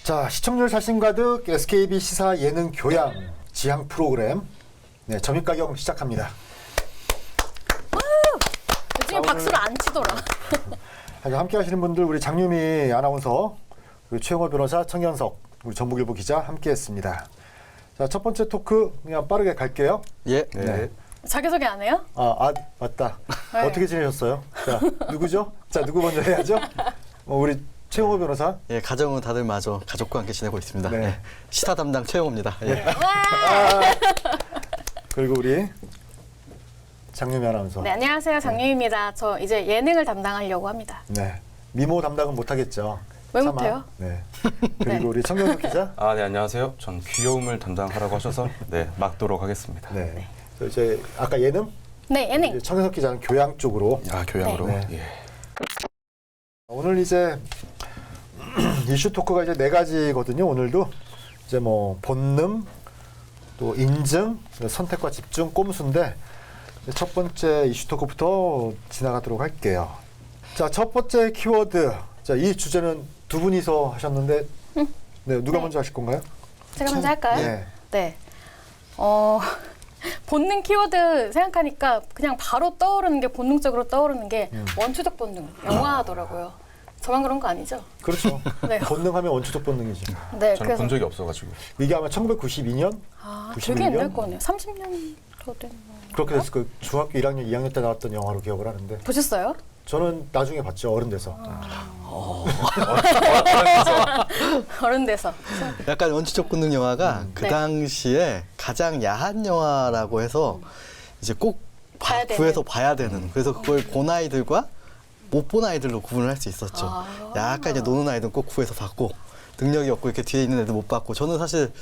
자, 시청률 자신 가득 SKB 시사 예능 교양 지향 프로그램 네, 점입가경 시작합니다. 요즘에 박수를 안 치더라. 함께 하시는 분들 우리 장유미 아나운서, 그리고 최영호 변호사, 청현석, 우리 전북일보 기자 함께 했습니다. 자, 첫 번째 토크 그냥 빠르게 갈게요. 예. 네. 자기소개 안 해요? 맞다. 네. 어떻게 지내셨어요? 자, 누구죠? 자, 누구 먼저 해야죠? 우리 최영호 변호사. 예, 가정은 다들 마저 가족과 함께 지내고 있습니다. 네. 예, 시사 담당 최영호입니다. 예. 그리고 우리 장유미 아나운서. 네, 안녕하세요. 장유입니다. 저 이제 예능을 담당하려고 합니다. 네. 미모 담당은 못하겠죠. 왜 차마. 못해요? 네. 그리고 네. 우리 청현석 기자. 네, 안녕하세요. 전 귀여움을 담당하라고 하셔서 막도록 하겠습니다. 네. 저 이제 아까 예능? 네, 예능. 이제 청현석 기자는 교양 쪽으로. 교양으로. 네. 예. 오늘 이제 이슈 토크가 이제 4가지거든요. 오늘도 이제 뭐 본능, 또 인증, 선택과 집중, 꼼수인데 첫 번째 이슈 토크부터 지나가도록 할게요. 자, 첫 번째 키워드. 자, 이 주제는 두 분이서 하셨는데 네, 누가 네. 먼저 하실 건가요? 제가 먼저 할까요? 네. 네. 본능 키워드 생각하니까 그냥 바로 떠오르는 게 본능적으로 떠오르는 게 원초적 본능 영화더라고요. 저만 그런 거 아니죠? 그렇죠. 네. 본능하면 원초적 본능이죠. 네, 저는 본 적이 없어가지고. 이게 아마 1992년? 되게 91년? 옛날 거네요. 30년 더 된. 그렇게 됐을 그 중학교 1학년, 2학년 때 나왔던 영화로 기억을 하는데 보셨어요? 저는 나중에 봤죠. 어른 돼서. 어른 돼서. 약간 원초적 본능 영화가 그 네. 당시에 가장 야한 영화라고 해서 이제 꼭 봐야 되는. 구해서 봐야 되는. 그래서 그걸 본 아이들과 못 본 아이들로 구분을 할 수 있었죠. 약간 이제 노는 아이들은 꼭 구해서 봤고 능력이 없고 이렇게 뒤에 있는 애들 못 봤고 저는 사실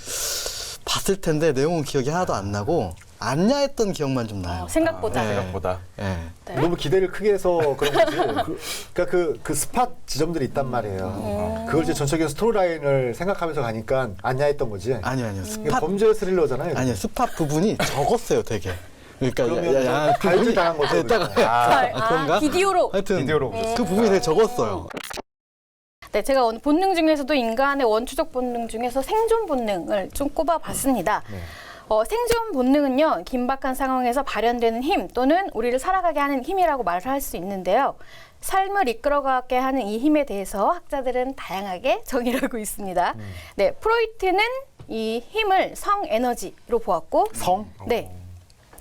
봤을 텐데 내용은 기억이 하나도 안 나고 안 야했던 기억만 좀 나요. 생각보다. 네. 생각보다. 예. 네. 너무 기대를 크게 해서 그런 거지. 그러니까 그 스팟 지점들이 있단 말이에요. 그걸 이제 전체적인 스토리 라인을 생각하면서 가니까 안야했던 거지. 아니요. 이게 스팟 범죄 스릴러잖아요. 아니요. 스팟 부분이 적었어요, 되게. 그러니까 그러면 발질 당한 거죠. 네, 딱 그런가? 비디오로. 하여튼 비디오로 보셨어요? 그 부분이 되게 적었어요. 네, 제가 오늘 본능 중에서도 인간의 원초적 본능 중에서 생존 본능을 좀 꼽아봤습니다. 네. 생존 본능은요, 긴박한 상황에서 발현되는 힘 또는 우리를 살아가게 하는 힘이라고 말을 할 수 있는데요. 삶을 이끌어가게 하는 이 힘에 대해서 학자들은 다양하게 정의를 하고 있습니다. 네, 프로이트는 이 힘을 성 에너지로 보았고, 성? 네.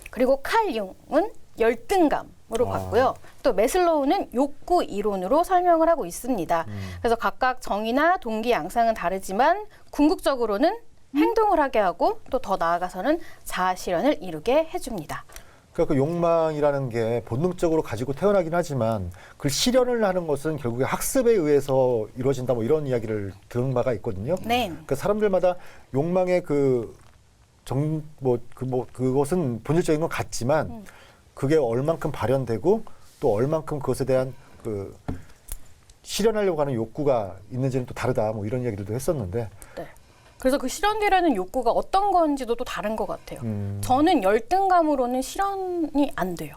그리고 칼 융은 열등감으로 봤고요. 또 메슬로우는 욕구 이론으로 설명을 하고 있습니다. 그래서 각각 정의나 동기 양상은 다르지만 궁극적으로는 행동을 하게 하고 또 더 나아가서는 자아 실현을 이루게 해줍니다. 그러니까 그 욕망이라는 게 본능적으로 가지고 태어나긴 하지만 그걸 실현을 하는 것은 결국에 학습에 의해서 이루어진다 뭐 이런 이야기를 들은 바가 있거든요. 네. 그러니까 사람들마다 욕망의 그것은 본질적인 건 같지만 그게 얼만큼 발현되고 또 얼만큼 그것에 대한 그 실현하려고 하는 욕구가 있는지는 또 다르다 뭐 이런 이야기들도 했었는데 네. 그래서 그 실현되려는 욕구가 어떤 건지도 또 다른 것 같아요. 음. 저는 열등감으로는 실현이 안 돼요.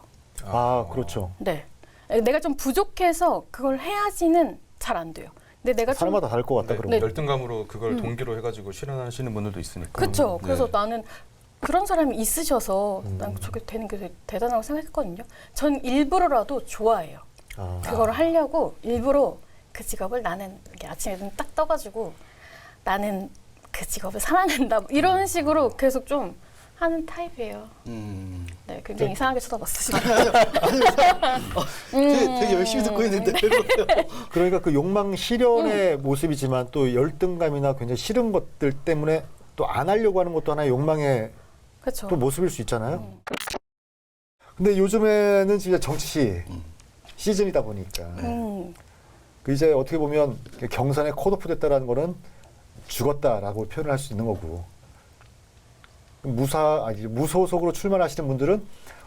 그렇죠. 네. 내가 좀 부족해서 그걸 해야지는 잘 안 돼요. 근데 내가 좀 사람마다 다를 것 같다 그러면. 네. 열등감으로 그걸 동기로 해가지고 실현하시는 분들도 있으니까. 그렇죠. 그래서 네. 나는 그런 사람이 있으셔서 난 저게 되는 게 되게 대단하고 생각했거든요. 전 일부러라도 좋아해요. 그걸 하려고 일부러 그 직업을 나는 이렇게 아침에 눈 딱 떠가지고 나는 그 직업을 사랑한다 뭐 이런 식으로 계속 좀 하는 타입이에요. 네, 굉장히 이상하게 쳐다봤어 지금. 되게 열심히 듣고 있는데 왜 그러세요? 그러니까 그 욕망 실현의 모습이지만 또 열등감이나 굉장히 싫은 것들 때문에 또 안 하려고 하는 것도 하나의 욕망의 그렇죠. 또 모습일 수 있잖아요. 근데 요즘에는 진짜 정치 시즌이다 보니까 그 이제 어떻게 보면 경선에 컷오프 됐다라는 거는 죽었다라고 표현을 할 수 있는 거고 무소속으로 출마하시는 분들은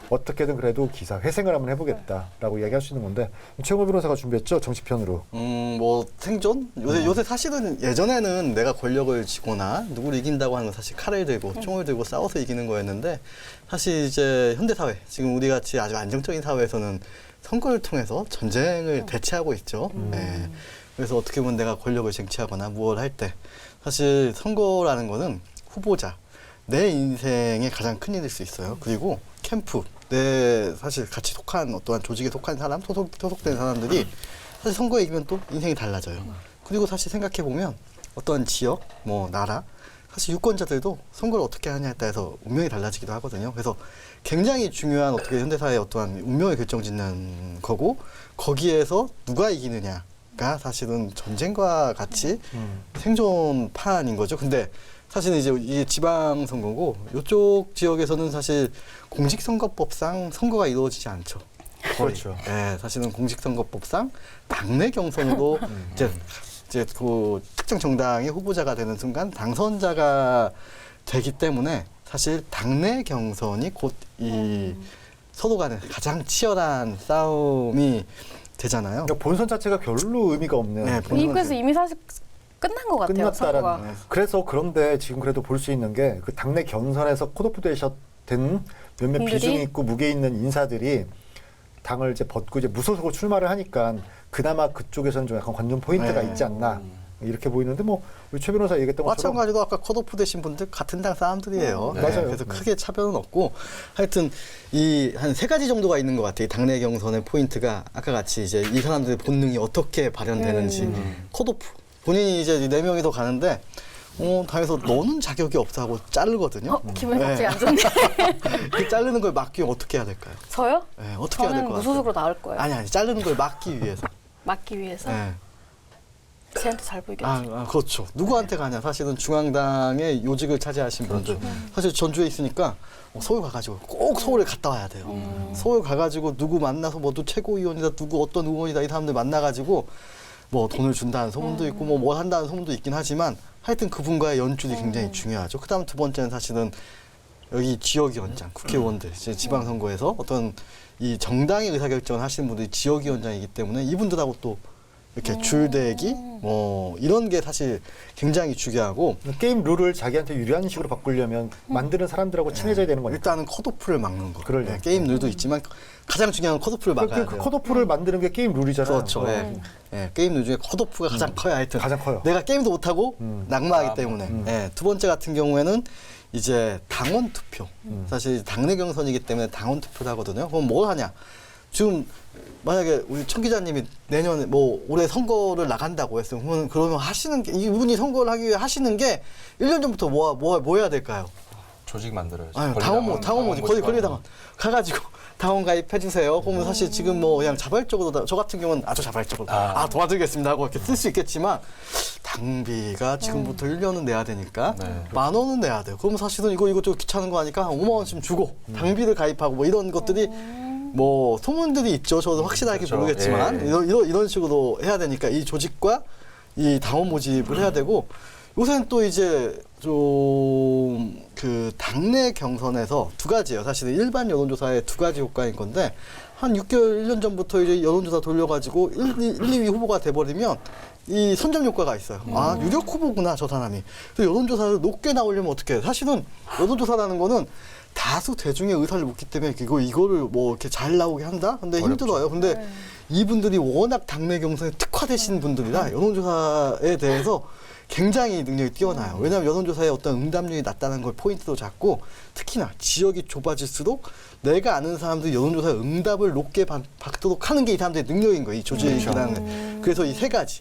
어떻게든 그래도 기사 회생을 한번 해보겠다라고 이야기할 수 있는 건데 최영호 변호사가 준비했죠 정치편으로. 뭐 생존? 요새 사실은 예전에는 내가 권력을 쥐거나 누구를 이긴다고 하는 건 사실 칼을 들고 총을 들고 싸워서 이기는 거였는데 사실 이제 현대 사회 지금 우리 같이 아주 안정적인 사회에서는 선거를 통해서 전쟁을 대체하고 있죠. 네. 그래서 어떻게 보면 내가 권력을 쟁취하거나 무엇을 할 때 사실 선거라는 거는 후보자, 내 인생의 가장 큰 일일 수 있어요. 그리고 캠프, 내 사실 같이 속한 어떠한 조직에 속한 사람, 소속된 사람들이 사실 선거에 이기면 또 인생이 달라져요. 그리고 사실 생각해 보면 어떠한 지역, 뭐 나라, 사실 유권자들도 선거를 어떻게 하냐에 따라서 운명이 달라지기도 하거든요. 그래서 굉장히 중요한 어떻게 현대사의 어떠한 운명을 결정짓는 거고, 거기에서 누가 이기느냐가 사실은 전쟁과 같이 생존판인 거죠. 근데 사실은 이제 이게 지방선거고, 이쪽 지역에서는 사실 공직선거법상 선거가 이루어지지 않죠. 거의. 그렇죠. 예, 사실은 공직선거법상 당내 경선으로 이제 그 특정 정당의 후보자가 되는 순간 당선자가 되기 때문에 사실 당내 경선이 곧 이 서로 간에 가장 치열한 싸움이 되잖아요. 그러니까 본선 자체가 별로 의미가 없는. 네, 미국에서 이미 사실 끝난 것 같아요. 끝났다라는. 선거가. 그래서 그런데 지금 그래도 볼 수 있는 게 그 당내 경선에서 컷오프 되셨던 몇몇 분들이? 비중 있고 무게 있는 인사들이 당을 이제 벗고 이제 무소속으로 출마를 하니까 그나마 그쪽에서는 좀 약간 관전 포인트가 네. 있지 않나 이렇게 보이는데, 뭐 우리 최 변호사 얘기했던 것처럼 마찬가지로 아까 컷오프 되신 분들 같은 당 사람들이에요. 네. 맞아요. 그래서 크게 차별은 없고, 하여튼 이 한 3가지 정도가 있는 것 같아요. 당내 경선의 포인트가 아까 같이 이제 이 사람들의 본능이 어떻게 발현되는지. 컷오프. 본인이 이제 4명이서 가는데 당에서 너는 자격이 없어 하고 자르거든요. 기분이 네. 갑자기 안 좋네. 그 자르는 걸 막기 위해 어떻게 해야 될까요? 저요? 네, 어떻게 해야 될 저는 것 같아요? 무소속으로 나올 거예요. 아니 자르는 걸 막기 위해서. 막기 위해서. 네. 쟤한테 잘 보이겠죠. 그렇죠. 누구한테 가냐? 사실은 중앙당의 요직을 차지하신 분들. 사실 전주에 있으니까 서울 가가지고 꼭 서울에 갔다 와야 돼요. 서울 가가지고 누구 만나서 뭐 최고위원이다, 누구 어떤 의원이다 이 사람들 만나가지고 뭐 돈을 준다는 소문도 있고 뭐 한다는 소문도 있긴 하지만, 하여튼 그분과의 연줄이 굉장히 중요하죠. 그다음 2번째는 사실은 여기 지역위원장, 국회의원들, 이제 지방선거에서 어떤 이 정당의 의사결정을 하시는 분들이 지역위원장이기 때문에 이분들하고 또 이렇게 줄대기 뭐 이런 게 사실 굉장히 중요하고, 게임 룰을 자기한테 유리한 식으로 바꾸려면 만드는 사람들하고 친해져야 되는 거니까. 일단은 컷오프를 막는 거. 그러려고. 네, 게임 룰도 있지만 가장 중요한 건 컷오프를 막아야 그 돼요. 컷오프를 만드는 게 게임 룰이잖아요. 그렇죠. 게임 룰 중에 컷오프가 가장 커요. 하여튼 가장 커요. 내가 게임도 못하고 낙마하기 때문에. 예, 2번째 같은 경우에는 이제 당원 투표. 사실 당내 경선이기 때문에 당원 투표를 하거든요. 그럼 뭘 하냐? 지금 만약에 우리 청 기자님이 내년에 뭐 올해 선거를 나간다고 했어요. 그러면 하시는 게, 이분이 선거를 하기 위해 하시는 게 1년 전부터 뭐 해야 될까요? 조직 만들어야죠. 아유, 당원 모집, 권리당원 가가지고 당원 가입해주세요. 그러면 사실 지금 뭐 그냥 자발적으로, 저 같은 경우는 아주 자발적으로 도와드리겠습니다 하고 이렇게 쓸 수 있겠지만, 당비가 지금부터 1년은 내야 되니까 네. 10,000원은 내야 돼요. 그럼 사실은 이거 좀 귀찮은 거 하니까 한 5만 원쯤 주고 당비를 가입하고 뭐 이런 것들이 뭐 소문들이 있죠. 저도 확실하게 그렇죠. 모르겠지만 예. 이런 식으로 해야 되니까 이 조직과 이 당원 모집을 해야 되고, 요새는 또 이제 좀 그 당내 경선에서 2가지예요. 사실은 일반 여론조사의 2가지 효과인 건데, 한 6개월, 1년 전부터 이제 여론조사 돌려가지고 1, 2위 후보가 돼버리면 이 선점 효과가 있어요. 아, 유력 후보구나, 저 사람이. 그래서 여론조사를 높게 나오려면 어떻게 해요? 사실은 여론조사라는 거는 다수 대중의 의사를 묻기 때문에 이거를 뭐 이렇게 잘 나오게 한다? 근데 힘들어요. 근데 이분들이 워낙 당내 경선에 특화되신 분들이라 여론조사에 대해서 굉장히 능력이 뛰어나요. 왜냐하면 여론조사에 어떤 응답률이 낮다는 걸 포인트로 잡고, 특히나 지역이 좁아질수록 내가 아는 사람들이 여론조사에 응답을 높게 받도록 하는 게 이 사람들의 능력인 거예요. 이 조직이라는. 그래서 이 3가지.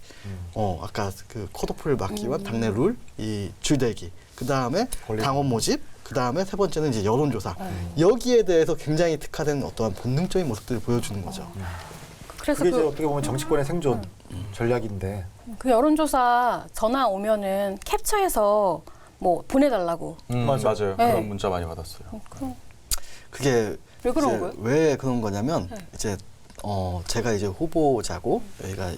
아까 그 컷오프를 막기 위한 당내 룰, 이 줄대기, 그 다음에 당원 모집, 그 다음에 3번째는 이제 여론조사. 여기에 대해서 굉장히 특화된 어떠한 본능적인 모습들을 보여주는 거죠. 그래서 그게 이제 어떻게 보면 정치권의 생존 전략인데. 그 여론조사 전화 오면은 캡처해서 뭐 보내달라고. 맞아요. 네. 그런 문자 많이 받았어요. 그럼 그게 왜 그런 이제 거예요? 왜 그런 거냐면, 이제 제가 이제 후보자고 여기가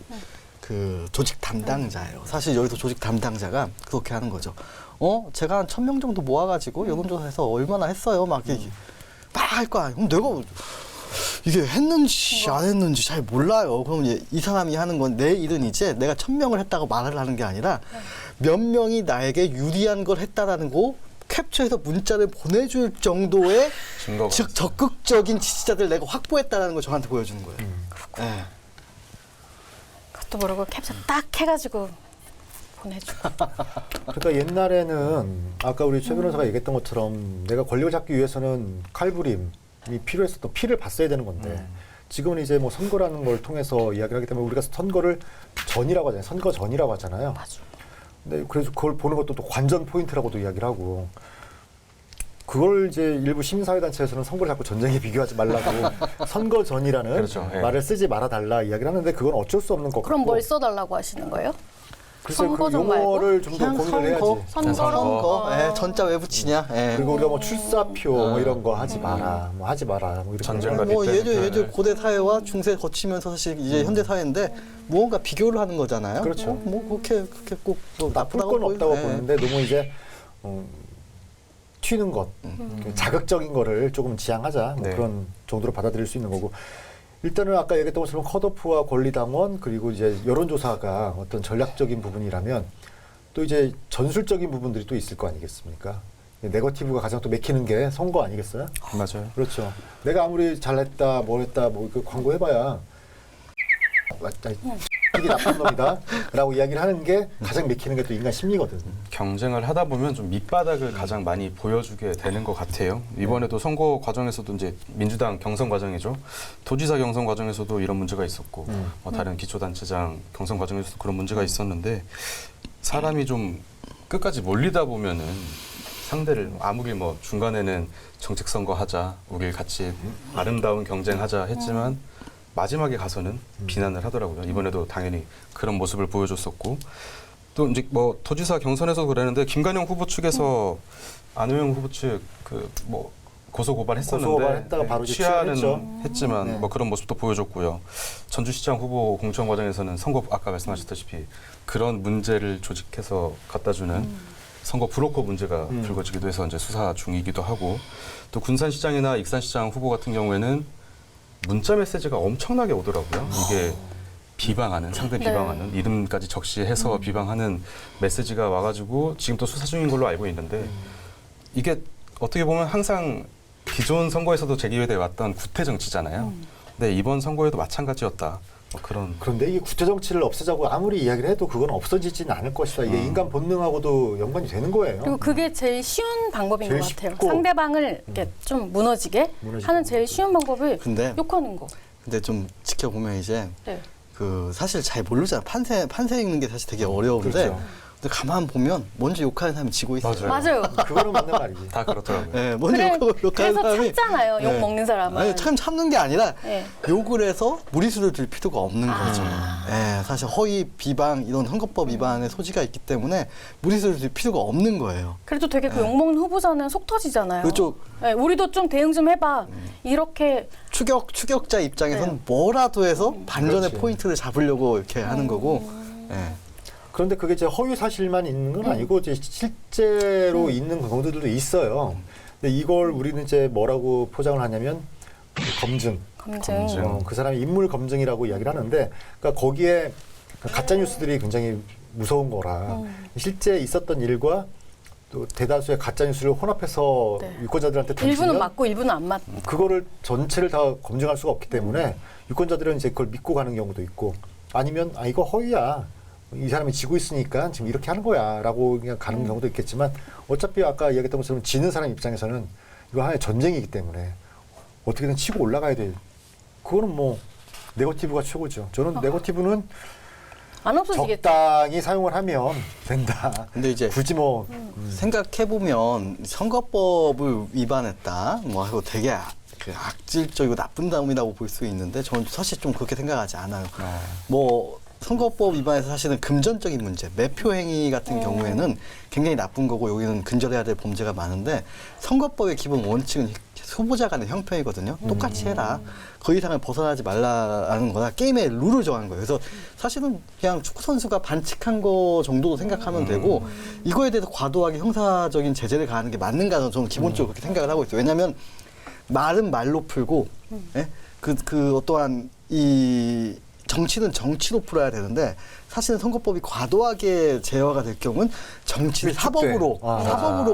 그 조직 담당자예요. 사실 여기서 조직 담당자가 그렇게 하는 거죠. 제가 한 1,000명 정도 모아가지고 여론조사에서 얼마나 했어요. 막 이렇게 막 할 거 아니에요. 그럼 내가 이게 했는지 안 했는지 잘 몰라요. 그럼 이 사람이 하는 건, 내 일은 이제 내가 1,000명을 했다고 말을 하는 게 아니라 몇 명이 나에게 유리한 걸 했다라는 거 캡처해서 문자를 보내줄 정도의 증거가 즉 적극적인 지지자들 내가 확보했다라는 걸 저한테 보여주는 거예요. 네. 그것도 모르고 캡처 딱 해가지고 보내주고. 그러니까 옛날에는 아까 우리 최 변호사가 얘기했던 것처럼 내가 권력을 잡기 위해서는 칼부림이 필요했었던 피를 봤어야 되는 건데 지금은 이제 뭐 선거라는 걸 통해서 이야기를 하기 때문에 우리가 선거를 전이라고 하잖아요. 선거 전이라고 하잖아요. 맞아. 근데 그래서 그걸 보는 것도 또 관전 포인트라고도 이야기를 하고 그걸 이제 일부 시민사회단체에서는 선거를 자꾸 전쟁에 비교하지 말라고 선거 전이라는 그렇죠. 예. 말을 쓰지 말아달라 이야기를 하는데 그건 어쩔 수 없는 것 그럼 같고 뭘 써달라고 하시는 거예요? 글쎄 그 선거전 말고? 용어를 좀 더 그냥 고민을 해야지. 선거로? 선거. 예, 전자 왜 붙이냐. 예. 그리고 우리가 뭐 출사표 뭐 이런 거 하지 마라, 뭐 하지 마라, 뭐 이렇게. 전쟁 하는 뭐 때문에. 예전 고대 사회와 중세 거치면서 사실 이제 현대 사회인데 무언가 비교를 하는 거잖아요. 그렇죠. 뭐 그렇게 꼭뭐 나쁠 나쁘다고 건 없다고 보이네. 보는데 너무 이제 튀는 것, 자극적인 거를 조금 지양하자 뭐 네. 그런 정도로 받아들일 수 있는 거고. 일단은 아까 얘기했던 것처럼 컷오프와 권리당원 그리고 이제 여론조사가 어떤 전략적인 부분이라면 또 이제 전술적인 부분들이 또 있을 거 아니겠습니까? 네거티브가 가장 또 맥히는 게 선거 아니겠어요? 맞아요. 그렇죠. 내가 아무리 잘했다, 뭘 했다, 뭐 그 광고 해봐야 맞다, 이게 나쁜 놈이다라고 이야기를 하는 게 가장 맥히는 게 또 인간 심리거든. 경쟁을 하다 보면 좀 밑바닥을 가장 많이 보여주게 되는 것 같아요. 이번에도 선거 과정에서도 이제 민주당 경선 과정이죠. 도지사 경선 과정에서도 이런 문제가 있었고 다른 기초단체장 경선 과정에서도 그런 문제가 있었는데 사람이 좀 끝까지 몰리다 보면은 상대를 아무리 뭐 중간에는 정책 선거 하자, 우리 같이 아름다운 경쟁하자 했지만 마지막에 가서는 비난을 하더라고요. 이번에도 당연히 그런 모습을 보여줬었고 또 이제 뭐 도지사 경선에서 그랬는데 김관영 후보 측에서 안호영 후보 측 그 뭐 고소 고발했었는데 고소고발했다가 바로 이제 취하는 취하했죠. 했지만 네. 뭐 그런 모습도 보여줬고요. 전주시장 후보 공천 과정에서는 선거 아까 말씀하셨다시피 그런 문제를 조직해서 갖다 주는 선거 브로커 문제가 불거지기도 해서 이제 수사 중이기도 하고 또 군산시장이나 익산시장 후보 같은 경우에는 문자 메시지가 엄청나게 오더라고요. 이게 비방하는 상대 비방하는 이름까지 적시해서 비방하는 메시지가 와가지고 지금 또 수사 중인 걸로 알고 있는데 이게 어떻게 보면 항상 기존 선거에서도 제기돼 왔던 구태 정치잖아요. 근데 이번 선거에도 마찬가지였다. 뭐 그런 그런데 이게 구태 정치를 없애자고 아무리 이야기를 해도 그건 없어지지는 않을 것이다. 이게 인간 본능하고도 연관이 되는 거예요. 그리고 그게 제일 쉬운 방법인 제일 것 같아요. 쉽고. 상대방을 이렇게 좀 무너지게 하는 제일 쉬운 방법이 근데 욕하는 거. 근데 좀 지켜보면 이제 네. 그 사실 잘 모르잖아. 판세 읽는 게 사실 되게 어려운데 그렇죠. 근데 가만 보면 먼저 욕하는 사람이 지고 있어요. 맞아요. 그거는 맞는 말이지. 다 그렇더라고요. 네, 먼저 욕하는 그래서 사람이 참잖아요. 욕 네. 먹는 사람은. 아니 참 참는 게 아니라 네. 욕을 해서 무리수를 들 필요가 없는 거죠. 네, 사실 허위 비방 이런 선거법 위반의 소지가 있기 때문에 무리수를 들 필요가 없는 거예요. 그래도 되게 그 욕먹는 후보자는 속 터지잖아요. 그렇죠. 네, 우리도 좀 대응 좀 해봐. 이렇게 추격자 입장에서는 네. 뭐라도 해서 반전의 그렇지. 포인트를 잡으려고 이렇게 하는 거고. 네. 그런데 그게 이제 허위 사실만 있는 건 아니고 이제 실제로 있는 경우들도 있어요. 근데 이걸 우리는 이제 뭐라고 포장을 하냐면 검증. 검증. 그 사람의 인물 검증이라고 이야기를 하는데, 그러니까 거기에 가짜 뉴스들이 굉장히 무서운 거라 실제 있었던 일과 또 대다수의 가짜 뉴스를 혼합해서 네. 유권자들한테 일부는 던지면 맞고 일부는 안 맞. 그거를 전체를 다 검증할 수가 없기 때문에 유권자들은 이제 그걸 믿고 가는 경우도 있고 아니면 이거 허위야. 이 사람이 지고 있으니까 지금 이렇게 하는 거야라고 그냥 가는 경우도 있겠지만 어차피 아까 이야기했던 것처럼 지는 사람 입장에서는 이거 하나의 전쟁이기 때문에 어떻게든 치고 올라가야 돼. 그거는 뭐 네거티브가 최고죠. 저는 네거티브는 안 없어지겠다. 적당히 사용을 하면 된다. 근데 이제 굳이 뭐 생각해보면 선거법을 위반했다 뭐 하고 되게 그 악질적이고 나쁜 사람이라고 볼 수 있는데 저는 사실 좀 그렇게 생각하지 않아요. 뭐 선거법 위반에서 사실은 금전적인 문제, 매표 행위 같은 경우에는 굉장히 나쁜 거고 여기는 근절해야 될 범죄가 많은데 선거법의 기본 원칙은 후보자 간의 형평이거든요. 똑같이 해라. 그 이상을 벗어나지 말라는 거나 게임의 룰을 정한 거예요. 그래서 사실은 그냥 축구 선수가 반칙한 거 정도로 생각하면 되고 이거에 대해서 과도하게 형사적인 제재를 가하는 게 맞는가 저는 기본적으로 그렇게 생각을 하고 있어요. 왜냐하면 말은 말로 풀고 예? 그 어떠한 이 정치는 정치로 풀어야 되는데 사실은 선거법이 과도하게 제어가 될 경우는 정치를 사법으로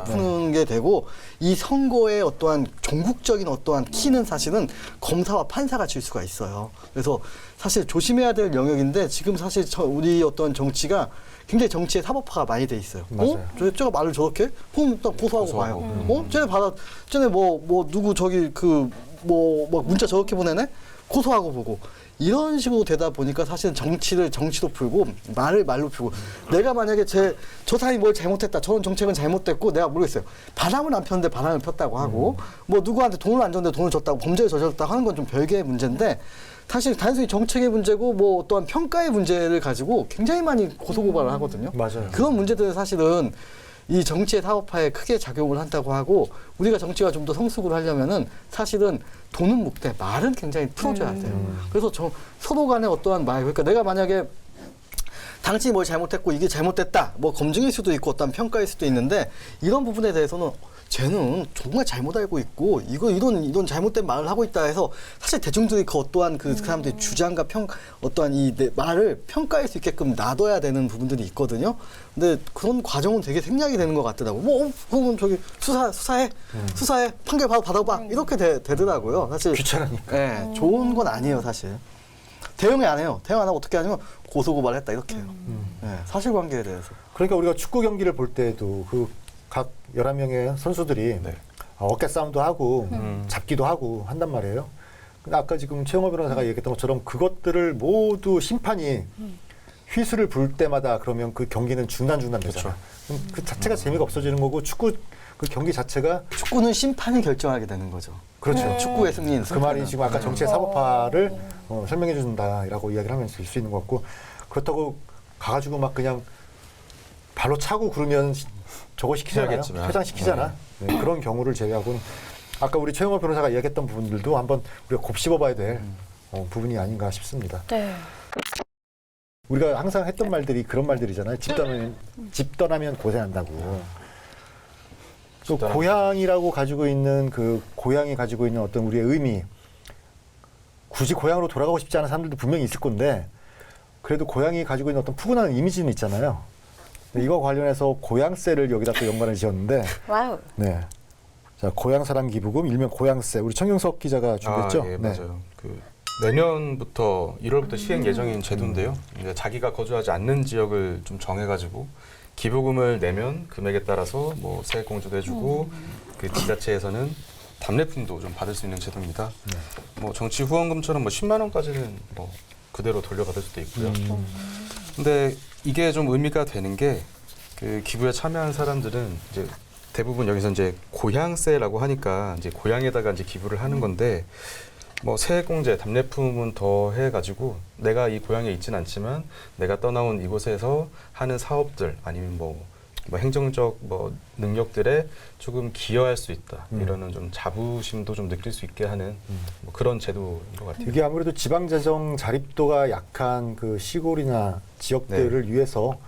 푸는 게 되고 이 선거의 어떠한 종국적인 어떠한 키는 사실은 검사와 판사가 질 수가 있어요. 그래서 사실 조심해야 될 영역인데 지금 사실 우리 어떤 정치가 굉장히 정치의 사법화가 많이 돼 있어요. 맞아요. 저가 말을 저렇게? 그럼 딱 고소하고 가요. 쟤네 누구 저기 문자 저렇게 보내네? 고소하고 보고. 이런 식으로 되다 보니까 사실은 정치를 정치로 풀고 말을 말로 풀고 내가 만약에 저 사람이 뭘 잘못했다 저런 정책은 잘못됐고 내가 모르겠어요 바람을 안 폈는데 바람을 폈다고 하고 뭐 누구한테 돈을 안 줬는데 돈을 줬다고 범죄를 저질렀다고 하는 건 좀 별개의 문제인데 사실 단순히 정책의 문제고 뭐 또한 평가의 문제를 가지고 굉장히 많이 고소고발을 하거든요. 맞아요. 그런 문제들은 사실은 이 정치의 사법화에 크게 작용을 한다고 하고 우리가 정치가 좀 더 성숙을 하려면은 사실은 돈은 묵되 말은 굉장히 풀어줘야 돼요. 그래서 서로 간에 어떠한 말 그러니까 내가 만약에 당신이 뭘 잘못했고 이게 잘못됐다 뭐 검증일 수도 있고 어떤 평가일 수도 있는데 이런 부분에 대해서는 쟤는 정말 잘못 알고 있고 이런 잘못된 말을 하고 있다 해서 사실 대중들이 그 어떠한 그 사람들의 주장과 어떠한 내 말을 평가할 수 있게끔 놔둬야 되는 부분들이 있거든요. 근데 그런 과정은 되게 생략이 되는 것 같더라고. 그러면 저기 수사해 판결 받아봐 이렇게 되더라고요. 사실 귀찮으니까. 네, 좋은 건 아니에요 사실. 대응이 안 해요. 대응 안 하고 어떻게 하냐면 고소고발했다 이렇게 해요. 네, 사실관계에 대해서. 그러니까 우리가 축구 경기를 볼 때도 각 11명의 선수들이 어깨 싸움도 하고 잡기도 하고 한단 말이에요. 근데 아까 지금 최영호 변호사가 얘기했던 것처럼 그것들을 모두 심판이 휘슬을 불 때마다 그러면 그 경기는 중단되잖아. 그렇죠. 그럼 그 자체가 재미가 없어지는 거고 축구 그 경기 자체가 축구는 심판이 결정하게 되는 거죠. 그렇죠. 축구의 승리는 그 말이 지금 아까 정치의 사법화를 설명해 준다라고 이야기를 하면서 일 수 있는 것 같고 그렇다고 가가지고 막 그냥 발로 차고 그러면 저거 시키잖아요. 해야겠지만. 퇴장시키잖아. 네, 그런 경우를 제외하고는 아까 우리 최영호 변호사가 이야기했던 부분들도 한번 우리가 곱씹어봐야 될 부분이 아닌가 싶습니다. 네. 우리가 항상 했던 말들이 그런 말들이잖아요. 집 떠나면 고생한다고. 또 고향이라고 가지고 있는 고향이 가지고 있는 어떤 우리의 의미 굳이 고향으로 돌아가고 싶지 않은 사람들도 분명히 있을 건데 그래도 고향이 가지고 있는 어떤 푸근한 이미지는 있잖아요. 이거 관련해서 고향세를 여기다 또 연관을 지었는데 와우. 네. 자, 고향사랑 기부금 일명 고향세 우리 청경석 기자가 준비했죠? 예, 맞아요. 내년부터 1월부터 시행 예정인 제도인데요. 이제 자기가 거주하지 않는 지역을 좀 정해가지고 기부금을 내면 금액에 따라서 뭐 세액공제도 해주고 그 지자체에서는 답례품도 좀 받을 수 있는 제도입니다. 뭐 정치 후원금처럼 뭐 10만 원까지는 뭐 그대로 돌려받을 수도 있고요. 근데 이게 좀 의미가 되는 게 그 기부에 참여한 사람들은 이제 대부분 여기서 이제 고향세라고 하니까 이제 고향에다가 이제 기부를 하는 건데 뭐 세액공제, 답례품은 더 해가지고 내가 이 고향에 있진 않지만 내가 떠나온 이곳에서 하는 사업들 아니면 뭐 행정적 능력들에 조금 기여할 수 있다 이러는 좀 자부심도 좀 느낄 수 있게 하는 뭐 그런 제도인 것 같아요. 이게 아무래도 지방재정 자립도가 약한 그 시골이나 지역들을 위해서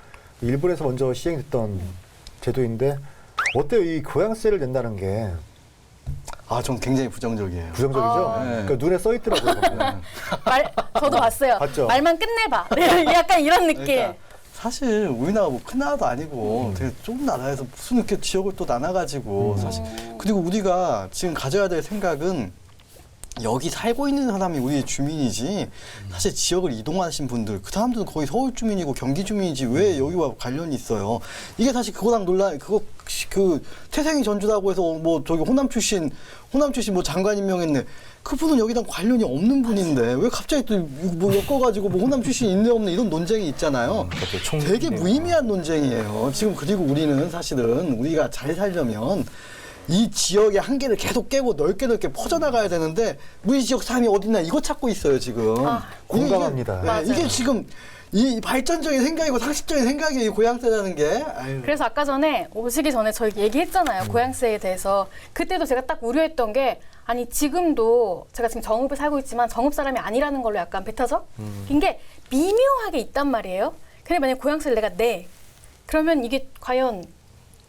일본에서 먼저 시행됐던 제도인데 어때요? 이 고향세를 낸다는 게 전 굉장히 부정적이에요. 부정적이죠? 네. 그러니까 눈에 써 있더라고요. 저도 봤어요. 봤죠? 말만 끝내봐. 약간 이런 느낌. 그러니까 사실 우리나라 뭐 큰 나라도 아니고 되게 좁은 나라에서 무슨 이렇게 지역을 또 나눠가지고 사실 그리고 우리가 지금 가져야 될 생각은 여기 살고 있는 사람이 우리의 주민이지 사실 지역을 이동하신 분들 그 사람들은 거의 서울 주민이고 경기 주민이지 왜 여기와 관련이 있어요. 이게 사실 그거랑 그 태생이 전주라고 해서 뭐 저기 호남 출신 뭐 장관 임명했네. 그분은 여기랑 관련이 없는 분인데 왜 갑자기 또 뭐 엮어가지고 뭐 호남 출신 있네 없네 이런 논쟁이 있잖아요. 되게 무의미한 논쟁이에요. 지금 그리고 우리는 사실은 우리가 잘 살려면 이 지역의 한계를 계속 깨고 넓게 퍼져나가야 되는데 우리 지역 사람이 어딨나 이거 찾고 있어요 지금. 공감합니다. 이게 지금 이 발전적인 생각이고 상식적인 생각이 이 고향세라는 게. 아유. 그래서 아까 전에 오시기 전에 저희 얘기했잖아요. 고향세에 대해서. 그때도 제가 딱 우려했던 게 아니 지금도 제가 지금 정읍에 살고 있지만 정읍 사람이 아니라는 걸로 약간 배타적? 이게 미묘하게 있단 말이에요. 근데 만약에 고향세를 내가 내 그러면 이게 과연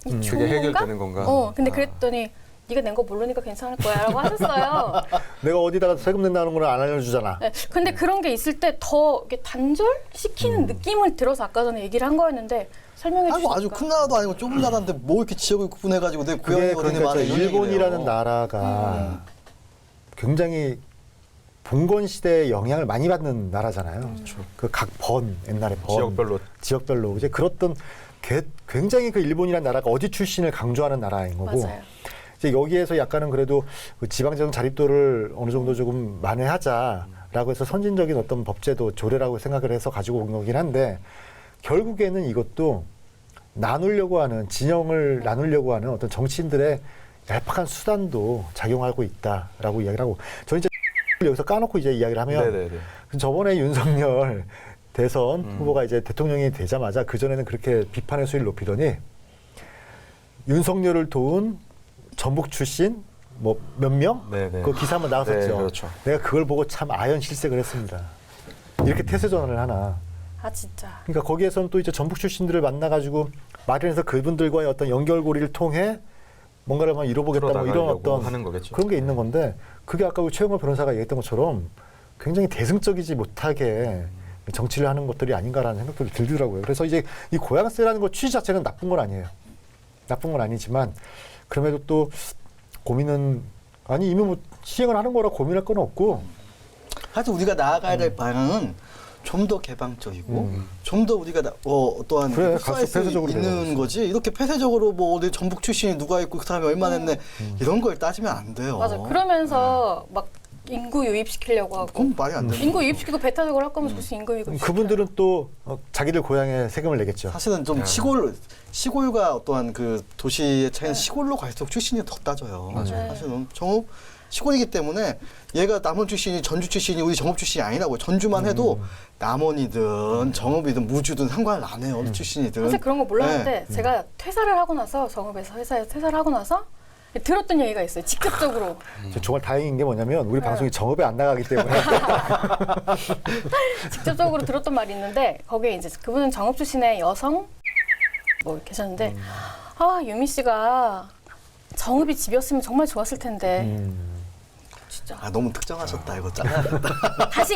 그게 좋은 건가? 해결되는 건가? 근데 그랬더니 네가 낸 거 모르니까 괜찮을 거야라고 하셨어요. 내가 어디다가 세금 낸다는 걸 안 알려주잖아. 네, 근데 그런 게 있을 때 더 단절시키는 느낌을 들어서 아까 전에 얘기를 한 거였는데 설명해 아이고 주시니까. 아주 큰 나라도 아니고 좁은 나라인데 뭐 이렇게 지역을 구분해가지고 내 고향이 그게 어딘데 그러니까 말해 이런 일본이라는 얘기네요. 나라가 굉장히 봉건 시대의 영향을 많이 받는 나라잖아요. 그 각 번 옛날에 번 지역별로 이제 그렇던 굉장히 그 일본이라는 나라가 어디 출신을 강조하는 나라인 거고. 맞아요. 이제 여기에서 약간은 그래도 그 지방적 자립도를 어느 정도 조금 만회하자라고 해서 선진적인 어떤 법제도 조례라고 생각을 해서 가지고 온 거긴 한데 결국에는 이것도 나누려고 하는 진영을 나누려고 하는 어떤 정치인들의 얄팍한 수단도 작용하고 있다라고 이야기를 하고 저는 이제 여기서 까놓고 이제 이야기를 하면 네네네. 저번에 윤석열 대선 후보가 이제 대통령이 되자마자 그전에는 그렇게 비판의 수위를 높이더니 윤석열을 도운 전북 출신 뭐 몇 명? 네네. 그 기사 한번 나왔었죠. 네, 그렇죠. 내가 그걸 보고 참 아연실색을 했습니다. 이렇게 태세 전환을 하나. 아 진짜. 그러니까 거기에서는 또 이제 전북 출신들을 만나가지고 마련해서 그분들과의 어떤 연결고리를 통해 뭔가를 막 이뤄보겠다 뭐 이런 풀어나가려고 어떤 하는 거겠죠. 그런 게 있는 건데 그게 아까 그 최영걸 변호사가 얘기했던 것처럼 굉장히 대승적이지 못하게 정치를 하는 것들이 아닌가라는 생각들이 들더라고요. 그래서 이제 이 고향세라는 것 취지 자체는 나쁜 건 아니에요. 나쁜 건 아니지만 그럼에도 또 고민은 아니 이미 뭐 시행을 하는 거라 고민할 건 없고 하여튼 우리가 나아가야 될 방향은 좀 더 개방적이고 좀 더 우리가 또한 그래, 흡수할 수 폐쇄적으로 있는 되는 거지 이렇게 폐쇄적으로 뭐 어디 전북 출신이 누가 있고 그 사람이 얼마 냈네 이런 걸 따지면 안 돼요. 맞아. 그러면서 막 인구 유입시키려고 하고. 그건 말이 안 돼요. 인구 유입시키고 배타적으로 할 거면 무슨 인구 유입. 그분들은 또 자기들 고향에 세금을 내겠죠. 사실은 좀 시골과 어떠한 그 도시의 차이는 시골로 갈수록 출신이 더 따져요. 맞아요. 사실은 정읍 시골이기 때문에 얘가 남원 출신이 전주 출신이 우리 정읍 출신이 아니라고요. 전주만 해도 남원이든 정읍이든 무주든 상관을 안 해요. 어느 출신이든. 사실 그런 거 몰랐는데 제가 퇴사를 하고 나서 정읍에서 회사에 퇴사를 하고 나서 들었던 얘기가 있어요. 직접적으로. 정말 다행인 게 뭐냐면 우리 네. 방송이 정읍에 안 나가기 때문에 직접적으로 들었던 말이 있는데 거기에 이제 그분은 정읍 출신의 여성 뭐 계셨는데 아 유미 씨가 정읍이 집이었으면 정말 좋았을 텐데 진짜 아 너무 특정하셨다 이거 잘라야겠다. 다시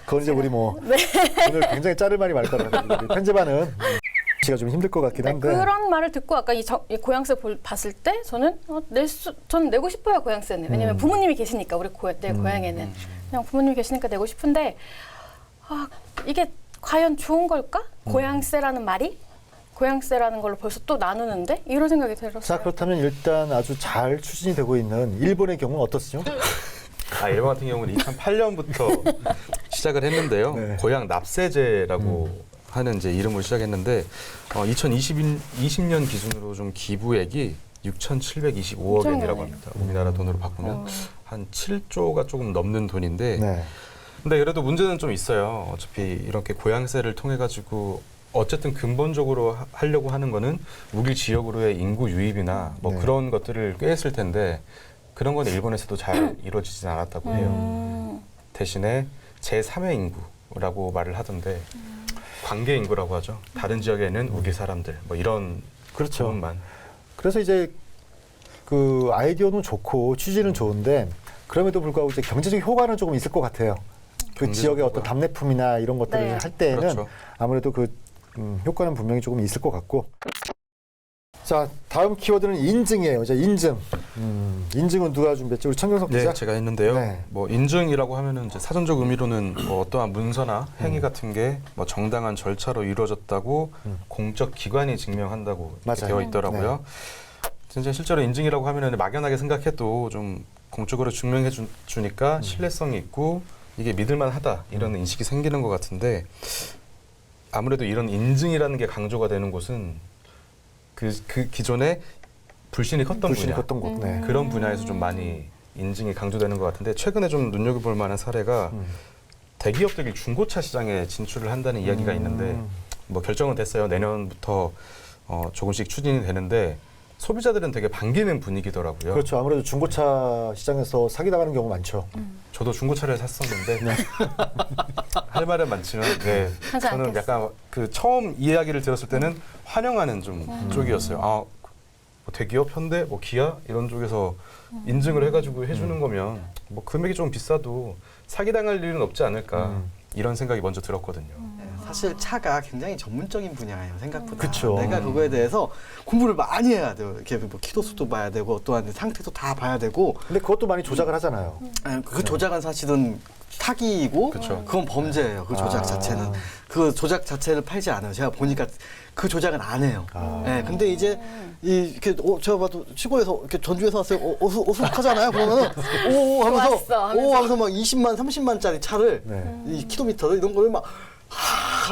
그건 이제 우리 뭐 네. 오늘 굉장히 자를 말이 많을 거라서 편집하는 씨가 좀 힘들 것 같긴 한데 그런 말을 듣고 아까 이 고향세 봤을 때 저는 저는 내고 싶어요 고향세는 왜냐면 부모님이 계시니까 내 고향에는 그냥 부모님이 계시니까 내고 싶은데 아 이게 과연 좋은 걸까 고향세라는 말이 고향세라는 걸로 벌써 또 나누는데 이런 생각이 들었어요. 자 그렇다면 일단 아주 잘 추진이 되고 있는 일본의 경우는 어떻죠? 일본 같은 경우는 2008년부터 시작을 했는데요. 네. 고향 납세제라고 하는 이제 이름으로 시작했는데 2020년 기준으로 좀 기부액이 6,725억 엔이라고 합니다. 우리나라 돈으로 바꾸면 한 7조가 조금 넘는 돈인데 네. 근데 그래도 문제는 좀 있어요. 어차피 이렇게 고향세를 통해 가지고 어쨌든 근본적으로 하려고 하는 거는 우리 지역으로의 인구 유입이나 뭐 네. 그런 것들을 꾀했을 텐데 그런 건 일본에서도 잘 이루어지진 않았다고 해요. 대신에 제3의 인구라고 말을 하던데 관계 인구라고 하죠. 다른 지역에는 우리 사람들 뭐 이런 그렇죠. 부분만. 그래서 이제 그 아이디어는 좋고 취지는 좋은데 그럼에도 불구하고 이제 경제적 효과는 조금 있을 것 같아요. 그 경제적 지역의 효과. 어떤 답례품이나 이런 것들을 네. 할 때에는 그렇죠. 아무래도 그 효과는 분명히 조금 있을 것 같고. 자 다음 키워드는 인증이에요. 이제 인증. 인증은 누가 준비했죠? 우리 천경석 기자. 네, 제가 했는데요. 네. 뭐 인증이라고 하면은 이제 사전적 의미로는 뭐 어떠한 문서나 행위 같은 게 뭐 정당한 절차로 이루어졌다고 공적 기관이 증명한다고 이렇게 맞아요. 되어 있더라고요. 진짜 실제로 인증이라고 하면은 막연하게 생각해도 좀 공적으로 증명해 주니까 신뢰성이 있고 이게 믿을만하다 이런 인식이 생기는 것 같은데 아무래도 이런 인증이라는 게 강조가 되는 곳은 그 기존에 불신이 컸던 불신이 분야 컸던 곳. 네. 그런 분야에서 좀 많이 인증이 강조되는 것 같은데 최근에 좀 눈여겨볼 만한 사례가 대기업들이 중고차 시장에 진출을 한다는 이야기가 있는데 뭐 결정은 됐어요. 내년부터 조금씩 추진이 되는데 소비자들은 되게 반기는 분위기더라고요. 그렇죠. 아무래도 중고차 시장에서 사기 당하는 경우 많죠. 저도 중고차를 샀었는데 할 말은 많지만 네, 하지 저는 않겠어. 약간 그 처음 이야기를 들었을 때는 환영하는 좀 쪽이었어요. 뭐 대기업, 현대, 뭐 기아 이런 쪽에서 인증을 해가지고 해주는 거면 뭐 금액이 좀 비싸도 사기당할 일은 없지 않을까 이런 생각이 먼저 들었거든요. 사실 차가 굉장히 전문적인 분야예요, 생각보다. 그쵸. 내가 그거에 대해서 공부를 많이 해야 돼요. 이렇게 뭐 키도수도 봐야 되고 또한 상태도 다 봐야 되고. 근데 그것도 많이 조작을 하잖아요. 그 조작은 사실은 사기이고 그쵸. 그건 범죄예요. 그 조작 아. 자체는. 그 조작 자체를 팔지 않아요. 제가 보니까 그 조작은 안 해요. 네, 근데 이제 이렇게 제가 봐도 시골에서 이렇게 전주에서 왔어요. 어수룩하잖아요. 그러면은 오 하면서 좋았어 하면서. 오 하면서 막 20만, 30만짜리 차를 네. 이 킬로미터를 이런 거를 막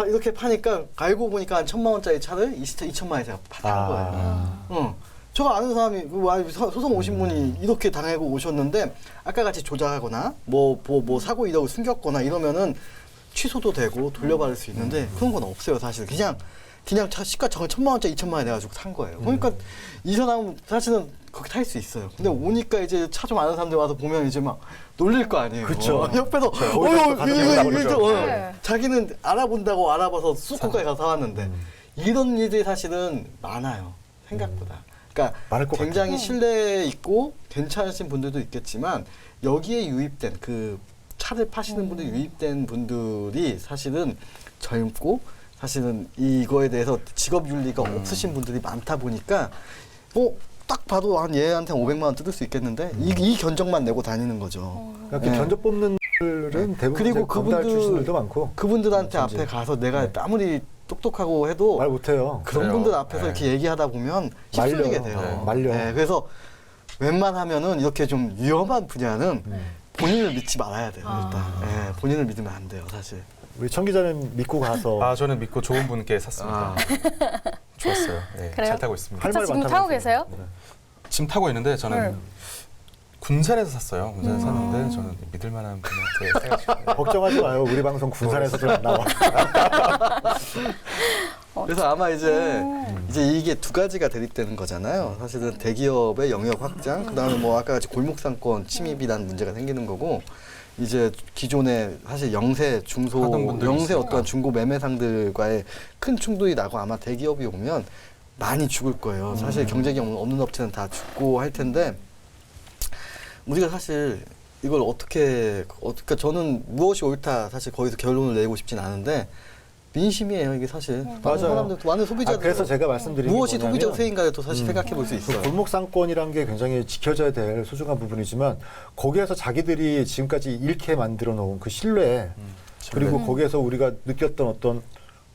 이렇게 파니까 알고 보니까 한 1,000만 원짜리 차를 2천만 원에 제가 판 거예요. 제가 아는 사람이 소송 오신 분이 이렇게 당하고 오셨는데 아까 같이 조작하거나 뭐 사고 이러고 숨겼거나 이러면은 취소도 되고 돌려받을 수 있는데 그런 건 없어요. 사실 그냥 차 시가 1,000만 원짜리 2천만 원에 내가지고 산 거예요. 그러니까 이 사람은 사실은 거기 탈 수 있어요. 근데 오니까 이제 차 좀 아는 사람들 와서 보면 이제 막 놀릴 거 아니에요. 그쵸. 옆에서 거기서 가서 알아보죠. 네. 자기는 알아본다고 알아봐서 수코까지 가서 사왔는데 이런 일들이 사실은 많아요. 생각보다. 그러니까 많을 것 굉장히 신뢰 있고 괜찮으신 분들도 있겠지만 여기에 유입된 그 차를 파시는 분들 유입된 분들이 사실은 젊고 사실은 이거에 대해서 직업 윤리가 없으신 분들이 많다 보니까 딱 봐도 한 얘한테 500만 원 뜯을 수 있겠는데 이 견적만 내고 다니는 거죠. 그러니까 네. 견적 뽑는 분들은 대부분 그리고 이제 검달 출신들도 많고 그분들한테 전지. 앞에 가서 내가 아무리 똑똑하고 해도 말 못해요. 그런 그래요. 분들 앞에서 네. 이렇게 얘기하다 보면 휩쓸리게 말려요. 돼요. 네, 말려. 그래서 웬만하면은 이렇게 좀 위험한 분야는 본인을 믿지 말아야 돼요. 일단 본인을 믿으면 안 돼요, 사실. 우리 청 기자는 믿고 가서 저는 믿고 좋은 분께 샀습니다. 좋았어요. 네, 그래요? 잘 타고 있습니다. 할 차 말 지금 많다면서요. 타고 계세요? 네. 지금 타고 있는데 저는 네. 군산에서 샀어요. 군산에서 샀는데 저는 믿을 만한 분한테 사가지고 걱정하지 마요. 우리 방송 군산에서도 안 나와. 그래서 아마 이제 이게 두 가지가 대립되는 거잖아요. 사실은 대기업의 영역 확장, 그다음에 뭐 아까 같이 골목상권 침입이라는 문제가 생기는 거고, 이제 기존의 사실 영세, 중소, 하던 분들이 영세 있으니까. 어떠한 중고 매매상들과의 큰 충돌이 나고 아마 대기업이 오면 많이 죽을 거예요. 사실 경쟁이 없는 업체는 다 죽고 할 텐데 우리가 사실 이걸 어떻게 그러니까 저는 무엇이 옳다 사실 거기서 결론을 내고 싶진 않은데 민심이에요 이게 사실. 많은 맞아요. 사람들 많은 소비자들. 그래서 제가 말씀드린 무엇이 게 뭐냐면 소비자 세인가를 또 사실 생각해 볼 수 그 있어요. 골목상권이라는 게 굉장히 지켜져야 될 소중한 부분이지만 거기에서 자기들이 지금까지 잃게 만들어 놓은 그 신뢰 그리고 거기에서 우리가 느꼈던 어떤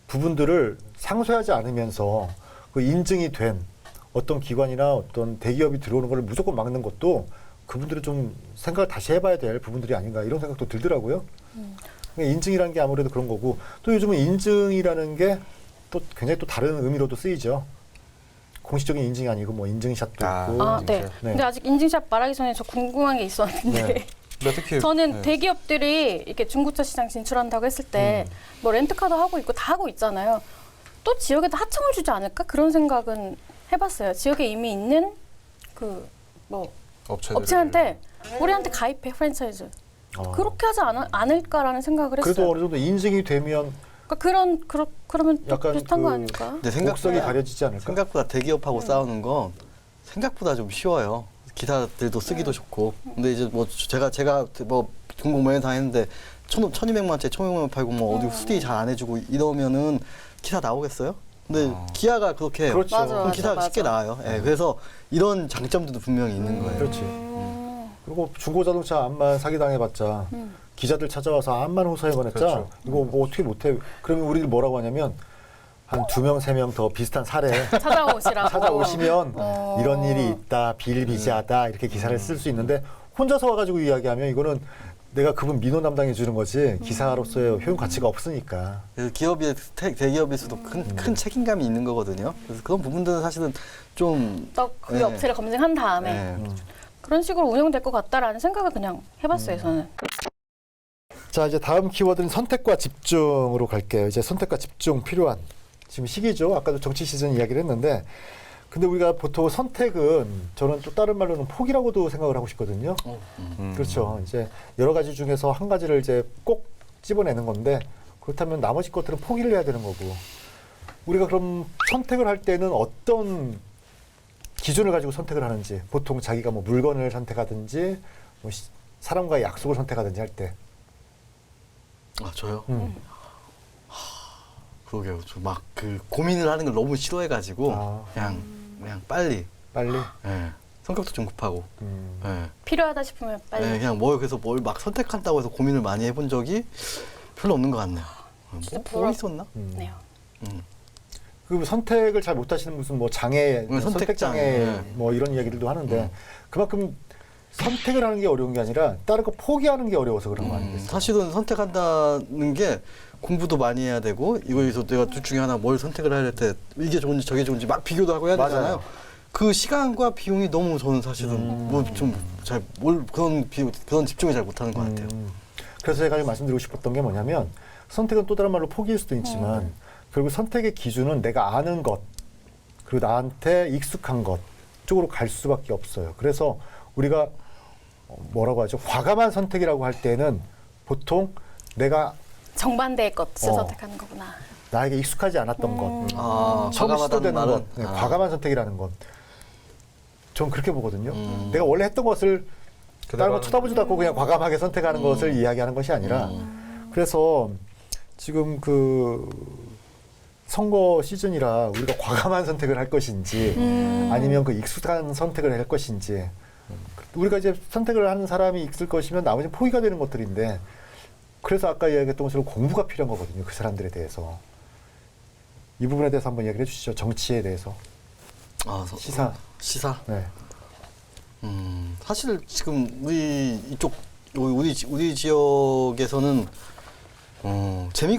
부분들을 상쇄하지 않으면서 그 인증이 된 어떤 기관이나 어떤 대기업이 들어오는 걸 무조건 막는 것도 그분들은 좀 생각을 다시 해봐야 될 부분들이 아닌가 이런 생각도 들더라고요. 그러니까 인증이라는 게 아무래도 그런 거고 또 요즘은 인증이라는 게 또 굉장히 또 다른 의미로도 쓰이죠. 공식적인 인증이 아니고 뭐 인증샷도 있고. 네. 네. 근데 아직 인증샷 말하기 전에 저 궁금한 게 있었는데 네. 특히 저는 대기업들이 이렇게 중고차 시장 진출한다고 했을 때 뭐 렌트카도 하고 있고 다 하고 있잖아요. 또 지역에다 하청을 주지 않을까 그런 생각은 해봤어요. 지역에 이미 있는 그 뭐 업체한테 우리한테 가입해 프랜차이즈 그렇게 하지 않을까라는 생각을 했어요. 그래도 어느 정도 인증이 되면 그러면 또 약간 비슷한 거 그 아닐까? 근데 목적이 가려지지 않을까? 생각보다 대기업하고 싸우는 건 생각보다 좀 쉬워요. 기사들도 쓰기도 좋고. 근데 이제 뭐 제가 뭐 중고 매매 당했는데 1,200만 원짜리 1,500만 원 팔고 뭐 어디 수리 잘 안 해주고 이러면은 기사 나오겠어요? 근데 기아가 그렇게 해요. 그렇죠. 맞아, 그럼 기사가 맞아. 쉽게 나와요. 예, 그래서 이런 장점들도 분명히 있는 거예요. 그렇지. 그리고 중고 자동차 암만 사기 당해봤자 기자들 찾아와서 암만 호소해보냈자 그렇죠. 이거 뭐 어떻게 못해? 그러면 우리를 뭐라고 하냐면 한 2명, 3명 더 비슷한 사례 찾아오시라고. 찾아오시면 이런 일이 있다, 비일비재하다 이렇게 기사를 쓸 수 있는데 혼자서 와가지고 이야기하면 이거는 내가 그분 민원 담당해 주는 거지 기사로서의 효용 가치가 없으니까. 그래서 기업의 대기업에서도 큰 책임감이 있는 거거든요. 그래서 그런 부분들은 사실은 좀 그 네. 업체를 검증한 다음에 네. 그런 식으로 운영될 것 같다라는 생각을 그냥 해봤어요. 저는. 자 이제 다음 키워드는 선택과 집중으로 갈게요. 이제 선택과 집중 필요한 지금 시기죠. 아까도 정치 시즌 이야기를 했는데 근데 우리가 보통 선택은 저는 또 다른 말로는 포기라고도 생각을 하고 싶거든요. 그렇죠. 이제 여러 가지 중에서 한 가지를 이제 꼭 집어내는 건데 그렇다면 나머지 것들은 포기를 해야 되는 거고 우리가 그럼 선택을 할 때는 어떤 기준을 가지고 선택을 하는지, 보통 자기가 뭐 물건을 선택하든지 뭐 사람과의 약속을 선택하든지 할 때. 아 저요? 그러게요. 저 막 그 고민을 하는 걸 너무 싫어해가지고 아. 그냥 빨리. 빨리. 예. 성격도 좀 급하고. 예. 필요하다 싶으면 빨리. 예, 그냥 그래서 뭘 막 선택한다고 해서 고민을 많이 해본 적이 별로 없는 것 같네요. 뭐 있었나? 네요. 그 선택을 잘 못하시는 무슨 뭐 장애, 선택 장애 네. 뭐 이런 이야기들도 하는데 그만큼 선택을 하는 게 어려운 게 아니라 다른 거 포기하는 게 어려워서 그런 거 아니겠어요? 사실은 선택한다는 게 공부도 많이 해야 되고 이거에서 내가 둘 중에 하나 뭘 선택을 해야 될 때 이게 좋은지 저게 좋은지 막 비교도 하고 해야 되잖아요. 맞아요. 그 시간과 비용이 너무 저는 사실은 뭐 좀 잘 그런 집중을 잘 못하는 것 같아요. 그래서 제가 말씀드리고 싶었던 게 뭐냐면 선택은 또 다른 말로 포기일 수도 있지만 결국 선택의 기준은 내가 아는 것 그리고 나한테 익숙한 것 쪽으로 갈 수밖에 없어요. 그래서 우리가 뭐라고 하죠? 과감한 선택이라고 할 때는 보통 내가 정반대의 것을 선택하는 거구나. 나에게 익숙하지 않았던 것, 아, 처음 과감하다는 시도되는 말은? 것, 네, 아. 과감한 선택이라는 것. 전 그렇게 보거든요. 내가 원래 했던 것을 다른 거 쳐다보지도 않고 그냥 과감하게 선택하는 것을 이야기하는 것이 아니라 그래서 지금 그 선거 시즌이라 우리가 과감한 선택을 할 것인지 아니면 그 익숙한 선택을 할 것인지 우리가 이제 선택을 하는 사람이 있을 것이면 나머지는 포기가 되는 것들인데 그래서 아까 이야기했던 것처럼 공부가 필요한 거거든요. 그 사람들에 대해서. 이 부분에 대해서 한번 이야기를 해주시죠. 정치에 대해서. 시사. 시사. 네. 사실 지금 우리 지역에서는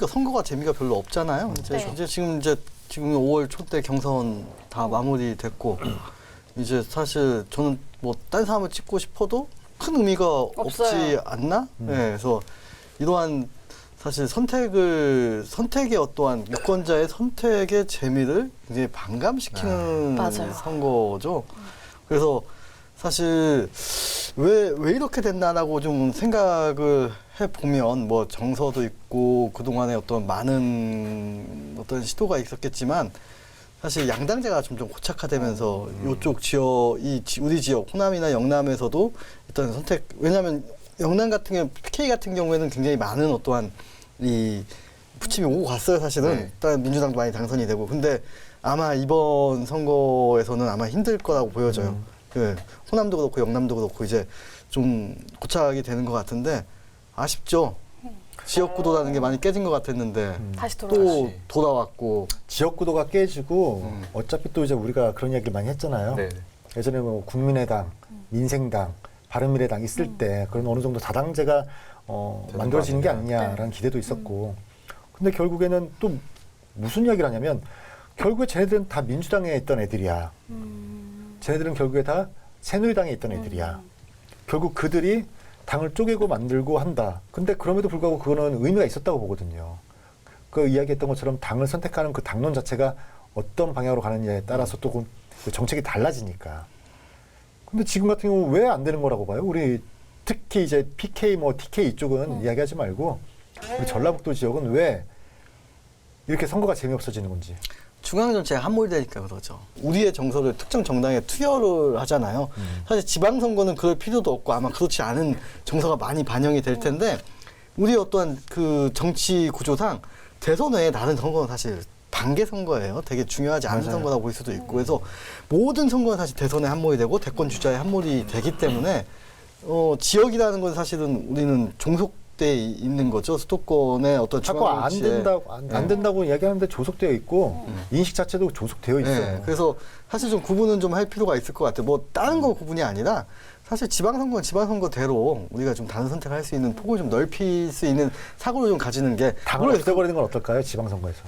선거가 재미가 별로 없잖아요. 이제 지금 5월 초 때 경선 다 마무리됐고 이제 사실 저는 뭐 딴 사람을 찍고 싶어도 큰 의미가 없지 않나? 네, 그래서 이러한 사실 선택의 어떠한 유권자의 선택의 재미를 굉장히 반감시키는 맞아요. 선거죠. 그래서 사실 왜 이렇게 됐나라고 좀 생각을 해보면 뭐 정서도 있고 그동안에 어떤 많은 어떤 시도가 있었겠지만 사실 양당제가 점점 고착화되면서 이쪽 우리 지역 호남이나 영남에서도 일단 왜냐하면 영남 같은 경우 PK 같은 경우에는 굉장히 많은 어떠한 이 부침이 오고 갔어요. 사실은 네. 일단 민주당도 많이 당선이 되고 근데 아마 이번 선거에서는 아마 힘들 거라고 보여져요. 그 호남도 그렇고 영남도 그렇고 이제 좀 고착이 되는 것 같은데 아쉽죠. 지역구도라는 게 많이 깨진 것 같았는데 다시 또 돌아왔고 지역구도가 깨지고 어차피 또 이제 우리가 그런 이야기를 많이 했잖아요. 네. 예전에 뭐 국민의당, 민생당, 바른미래당 있을 때 그런 어느 정도 다당제가 만들어지는 게 아니냐라는 기대도 있었고 근데 결국에는 또 무슨 이야기를 하냐면 결국에 쟤네들은 다 민주당에 있던 애들이야. 쟤네들은 결국에 다 새누리당에 있던 애들이야. 결국 그들이 당을 쪼개고 만들고 한다. 근데 그럼에도 불구하고 그거는 의미가 있었다고 보거든요. 그 이야기했던 것처럼 당을 선택하는 그 당론 자체가 어떤 방향으로 가느냐에 따라서 또 그 정책이 달라지니까. 근데 지금 같은 경우 왜 안 되는 거라고 봐요? 우리 특히 이제 PK 뭐 TK 이쪽은 이야기하지 말고 우리 전라북도 지역은 왜 이렇게 선거가 재미없어지는 건지. 중앙 정치에 함몰되니까 그러죠. 우리의 정서를 특정 정당에 투여를 하잖아요. 사실 지방선거는 그럴 필요도 없고 아마 그렇지 않은 정서가 많이 반영이 될 텐데 우리 어떠한 그 정치 구조상 대선 외에 다른 선거는 사실 반개 선거예요. 되게 중요하지 않은 선거라고 볼 수도 있고 그래서 모든 선거는 사실 대선에 함몰이 되고 대권 주자에 함몰이 되기 때문에 지역이라는 건 사실은 우리는 종속돼 있는 거죠. 수도권의 어떤 자꾸 중앙 안 정치에. 된다고 안 된다고 이야기하는데 조속되어 있고 인식 자체도 조속되어 있어요. 네, 그래서 사실 좀 구분은 좀 할 필요가 있을 것 같아요. 뭐 다른 거 구분이 아니라 사실 지방선거는 지방선거대로 우리가 좀 다른 선택을 할 수 있는 폭을 좀 넓힐 수 있는 사고를 좀 가지는 게 당을 없애버리는 건 어떨까요? 지방선거에서.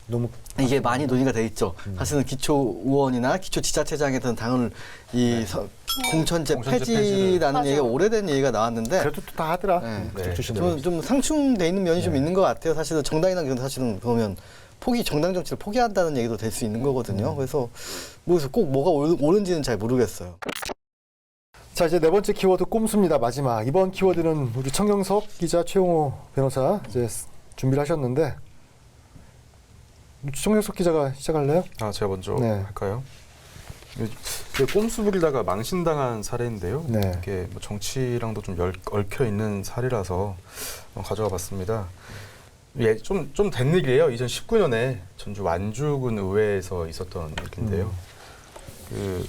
너무 이게 많이 논의가 돼 있죠. 사실은 기초 의원이나 기초 지자체장에서는 당을 공천제 폐지라는 맞아요. 얘기가 오래된 얘기가 나왔는데 그래도 또 다 하더라. 네. 그쪽 출신들. 좀 상충돼 있는 면이 좀 있는 것 같아요. 사실은 정당이란 게 사실은 그러면 정당 정치를 포기한다는 얘기도 될 수 있는 거거든요. 그래서 꼭 뭐가 옳은지는 잘 모르겠어요. 자, 이제 네 번째 키워드 꼼수입니다. 마지막. 이번 키워드는 우리 청경석 기자, 최용호 변호사 이제 준비를 하셨는데 청경석 기자가 시작할래요? 제가 먼저 네. 할까요? 그 꼼수 부리다가 망신당한 사례인데요. 네. 이게 뭐 정치랑도 좀 얽혀 있는 사례라서 가져와 봤습니다. 예, 좀 된 일이에요. 2019년에 전주 완주군 의회에서 있었던 일인데요. 그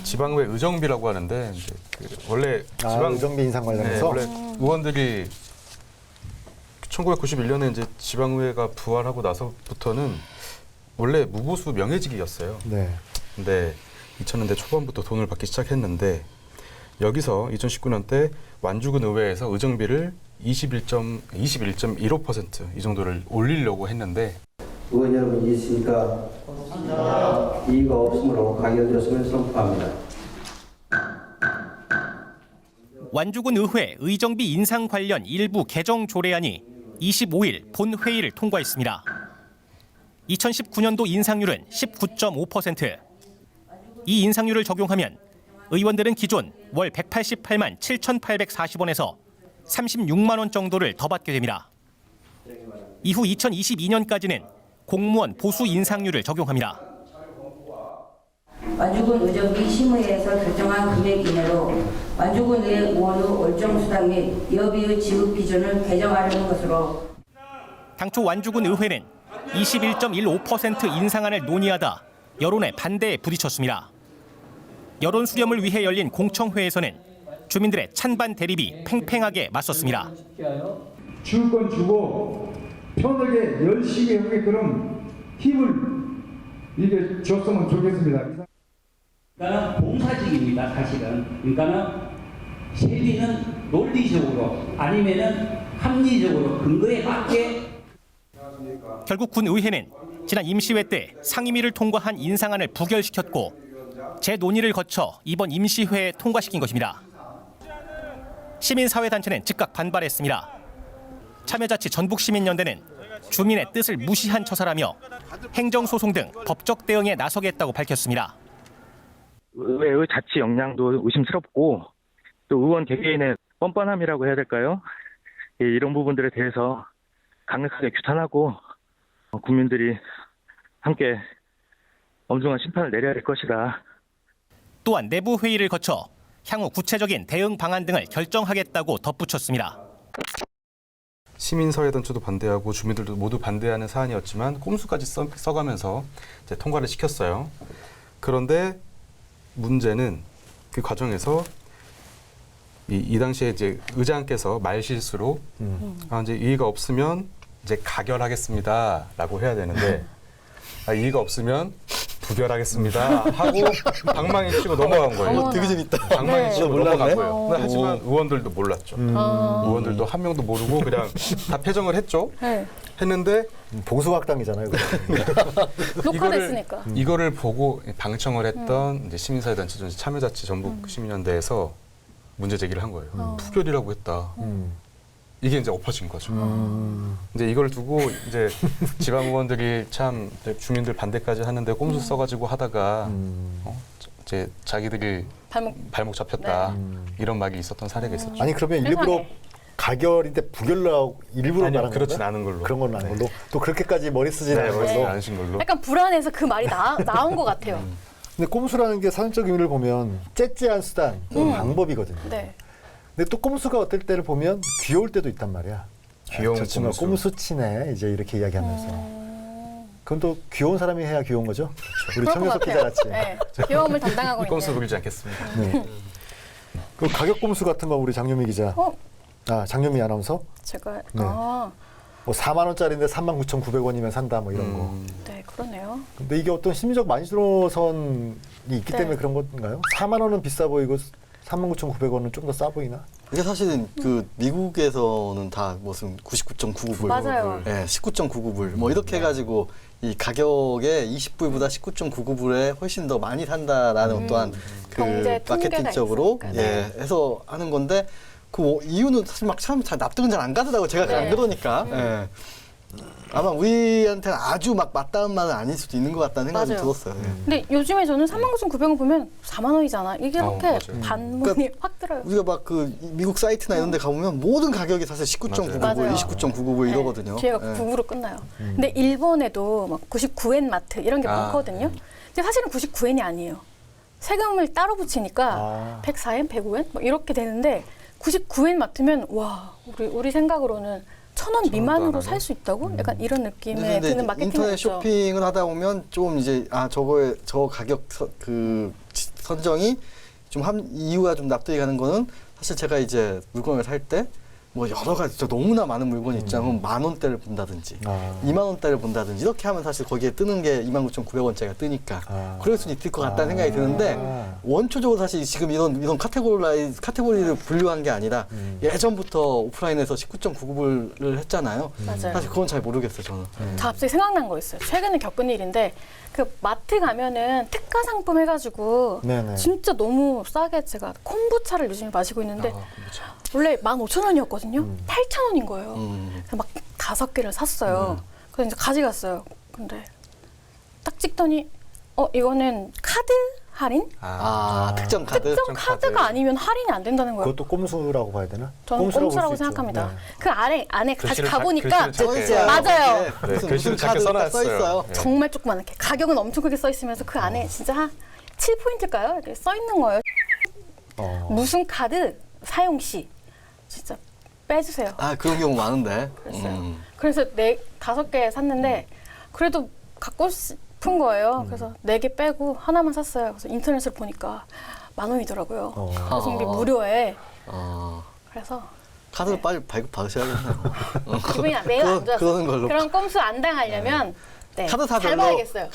지방의회 의정비라고 하는데 이제 그 원래 의정비 인상 관련해서 원래 의원들이 1991년에 이제 지방의회가 부활하고 나서부터는 원래 무보수 명예직이었어요. 네. 근데 2000년대 초반부터 돈을 받기 시작했는데 여기서 2019년 때 완주군 의회에서 의정비를 21.15% 이 정도를 올리려고 했는데 의원 여러분이 있으니까 이의가 없으므로 가결되었음을 선포합니다. 완주군 의회 의정비 인상 관련 일부 개정 조례안이 25일 본회의를 통과했습니다. 2019년도 인상률은 19.5%. 이 인상률을 적용하면 의원들은 기존 월 188만 7,840원에서 36만 원 정도를 더 받게 됩니다. 이후 2022년까지는 공무원 보수 인상률을 적용합니다. 완주군 의정비 심의회에서 결정한 금액 이내로 완주군 의 의원 후 월정 수당 및 여비의 지급 기준을 개정하려는 것으로 당초 완주군 의회는 21.15% 인상안을 논의하다 여론의 반대에 부딪혔습니다. 여론 수렴을 위해 열린 공청회에서는 주민들의 찬반 대립이 팽팽하게 맞섰습니다. 줄 건 주고 편하게 열심히 하게끔 힘을 이게 줬으면 좋겠습니다. 그러니까 봉사직입니다, 사실은. 그러니까 세비는 논리적으로 아니면은 합리적으로 근거에 맞게. 결국 군 의회는 지난 임시회 때 상임위를 통과한 인상안을 부결시켰고 재논의를 거쳐 이번 임시회에 통과시킨 것입니다. 시민사회단체는 즉각 반발했습니다. 참여자치 전북시민연대는 주민의 뜻을 무시한 처사라며 행정소송 등 법적 대응에 나서겠다고 밝혔습니다. 의회의 자치 역량도 의심스럽고 또 의원 개개인의 뻔뻔함이라고 해야 될까요? 이런 부분들에 대해서 강력하게 규탄하고 국민들이 함께 엄중한 심판을 내려야 할 것이다. 또한 내부 회의를 거쳐 향후 구체적인 대응 방안 등을 결정하겠다고 덧붙였습니다. 시민사회단체도 반대하고 주민들도 모두 반대하는 사안이었지만 꼼수까지 써가면서 이제 통과를 시켰어요. 그런데 문제는 그 과정에서 이 당시에 이제 의장께서 말실수로 이제 이의가 없으면 이제 가결하겠습니다라고 해야 되는데 이의가 없으면 부결하겠습니다 하고 방망이 치고 넘어간 거예요. 되게 재밌다. 방망이 치고 몰랐네. 넘어간 거예요. 근데 하지만 의원들도 몰랐죠. 의원들도 한 명도 모르고 그냥 다 패정을 했죠. 네. 했는데 보수학당이잖아요. 녹화됐으니까. 이거를 보고 방청을 했던 이제 시민사회단체 참여자치 전북 시민연대에서 문제 제기를 한 거예요. 부결이라고 했다. 이게 이제 엎어진 거죠. 이제 이걸 두고 이제 지방 의원들이 참 주민들 반대까지 하는데 꼼수 써가지고 하다가 이제 자기들이 발목 잡혔다 이런 말이 있었던 사례가 있었죠. 아니 그러면 일부러 가결인데 부결로 일부러 아니요, 말한 그렇진 건가요? 않은 걸로. 그런 건 아닌 걸로. 또 그렇게까지 머리 쓰지 않은 머리 쓰지 걸로. 않으신 걸로. 약간 불안해서 그 말이 나온 것 같아요. 근데 꼼수라는 게 사전적 의미를 보면 째째한 수단, 방법이거든요. 네. 근데 또 꼼수가 어떨 때를 보면 귀여울 때도 있단 말이야. 귀여운 저 친구가 꼼수. 꼼수치네 이제 이렇게 이야기하면서. 그건 또 귀여운 사람이 해야 귀여운 거죠. 우리 그럴 것 청유석 같아요. 기자같이. 네. 귀여움을 담당하고 있는. 꼼수 부리지 않겠습니다. 네. 그 가격 꼼수 같은 거 우리 장유미 기자. 장유미 아나운서. 제가 네. 뭐 4만 원짜리인데 39,900원이면 산다 뭐 이런 거. 네, 그러네요. 근데 이게 어떤 심리적 만실호선이 있기 때문에 그런 건가요? 4만 원은 비싸 보이고 39,900원은 좀 더 싸 보이나? 이게 사실은 그 미국에서는 다 무슨 99.99불, 맞아요. 네, 19.99불 뭐 이렇게 해가지고 이 가격에 20불보다 19.99불에 훨씬 더 많이 산다라는 어떠한 그 경제 통계가 마케팅적으로 있으니까, 네. 해서 하는 건데 그 이유는 사실 막 참 잘 납득은 잘 안 가더라고 제가 안 그러니까. 예. 아마 우리한테는 아주 막 맞닿은 말은 아닐 수도 있는 것 같다는 생각이 맞아요. 들었어요. 근데 요즘에 저는 39,900원 보면 4만 원이잖아. 이게 이렇게 맞아요. 반문이 그러니까 확 들어요. 우리가 막 그 미국 사이트나 이런 데 가보면 모든 가격이 사실 19.99불, 맞아요. 29.99불 이러거든요. 뒤에가 예. 9으로 끝나요. 근데 일본에도 막 99엔 마트 이런 게 많거든요. 근데 사실은 99엔이 아니에요. 세금을 따로 붙이니까 104엔, 105엔 뭐 이렇게 되는데 99엔 맡으면 와 우리 생각으로는 1,000원 미만으로 살 수 있다고? 약간 이런 느낌의 드는 마케팅이 인터넷 있죠. 쇼핑을 하다 보면 좀 이제 저 가격 선정이 좀 이유가 좀 납득이 가는 거는 사실 제가 이제 물건을 살 때 뭐 여러 가지 진짜 너무나 많은 물건이 있잖아요. 10,000원대를 본다든지 20,000원대를 본다든지 이렇게 하면 사실 거기에 뜨는 게 29,900원짜리가 뜨니까 그럴 수는 있을 것 같다는 생각이 드는데 원초적으로 사실 지금 이런 카테고리를 분류한 게 아니라 예전부터 오프라인에서 19.99불을 했잖아요. 맞아요. 사실 그건 잘 모르겠어요, 저는. 저 갑자기 생각난 거 있어요. 최근에 겪은 일인데 그 마트 가면은 특가 상품 해가지고 네네. 진짜 너무 싸게 제가 콤부차를 요즘에 마시고 있는데 원래 15,000원이었거든요. 8,000원인 거예요. 그래서 막 5개를 샀어요. 그래서 이제 가져갔어요. 근데 딱 찍더니 이거는 카드 할인? 특정 카드? 특정 카드가 아니면 할인이 안 된다는 거예요. 그것도 꼼수라고 봐야 되나? 저는 꼼수라고 꼼수라고 볼수 있죠. 생각합니다. 네. 그 안에 다시 글씨를 가보니까 글씨를 작게 맞아요. 네, 무슨 글씨를 작게 카드 딱 써놨어요. 써있어요. 네. 정말 조그맣게 가격은 엄청 크게 써 있으면서 그 안에 진짜 한 7포인트일까요? 이렇게 써 있는 거예요. 무슨 카드 사용 시 진짜 빼주세요. 그런 경우 많은데. 그랬어요. 그래서 5개 샀는데 그래도 갖고 싶은 거예요. 그래서 4개 빼고 하나만 샀어요. 그래서 인터넷을 보니까 10,000원이더라고요. 그래서 우리 무료에. 그래서 카드를 빨리 발급 받으셔야겠네요. 기분이 매우 안 좋았어요. 그러는 걸로. 그런 꼼수 안 당하려면 잘 카드사별로 봐야겠어요.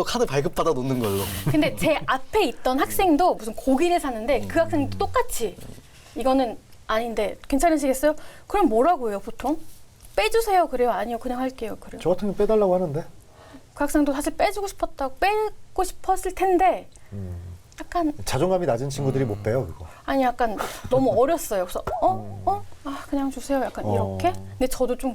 카드 발급 받아 놓는 걸로. 근데 제 앞에 있던 학생도 무슨 고기를 샀는데 그 학생도 똑같이 이거는 아닌데 괜찮으시겠어요? 그럼 뭐라고 해요 보통? 빼주세요 그래요? 아니요 그냥 할게요 그래요? 저 같은 경우 빼달라고 하는데. 그 학생도 사실 빼주고 싶었을 텐데 약간 자존감이 낮은 친구들이 못 빼요 그거. 아니 약간 너무 어렸어요. 그래서 그냥 주세요 약간 이렇게. 근데 저도 좀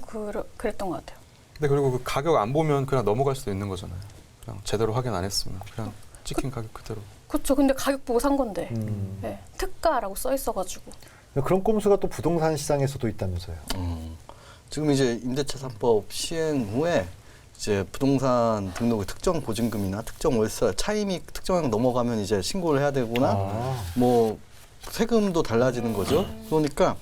그랬던 것 같아요. 근데 그리고 그 가격 안 보면 그냥 넘어갈 수도 있는 거잖아요. 그냥 제대로 확인 안 했으면 그냥 찍힌 가격 그대로. 그렇죠. 근데 가격 보고 산 건데 네, 특가라고 써 있어가지고. 그런 꼼수가 또 부동산 시장에서도 있다면서요. 지금 이제 임대차 3법 시행 후에 이제 부동산 등록의 특정 보증금이나 특정 월세 차임이 특정 넘어가면 이제 신고를 해야 되거나 뭐 세금도 달라지는 거죠. 그러니까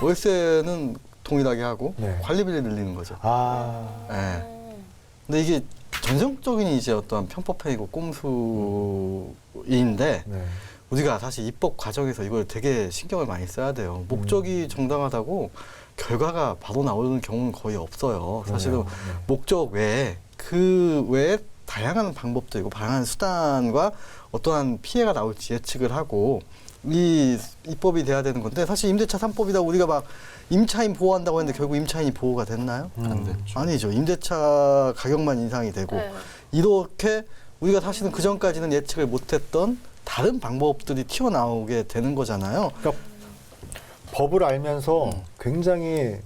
월세는 동일하게 하고 관리비를 늘리는 거죠. 네. 근데 이게 전형적인 이제 어떤 편법행위고 꼼수인데 우리가 사실 입법 과정에서 이걸 되게 신경을 많이 써야 돼요. 목적이 정당하다고 결과가 바로 나오는 경우는 거의 없어요. 사실은 목적 외에 그 외에 다양한 방법도 있고 다양한 수단과 어떠한 피해가 나올지 예측을 하고 이 입법이 돼야 되는 건데 사실 임대차 3법이다 우리가 막 임차인 보호한다고 했는데 결국 임차인이 보호가 됐나요? 안 됐죠. 아니죠. 임대차 가격만 인상이 되고 이렇게 우리가 사실은 그전까지는 예측을 못했던 다른 방법들이 튀어나오게 되는 거잖아요. 그러니까 법을 알면서 굉장히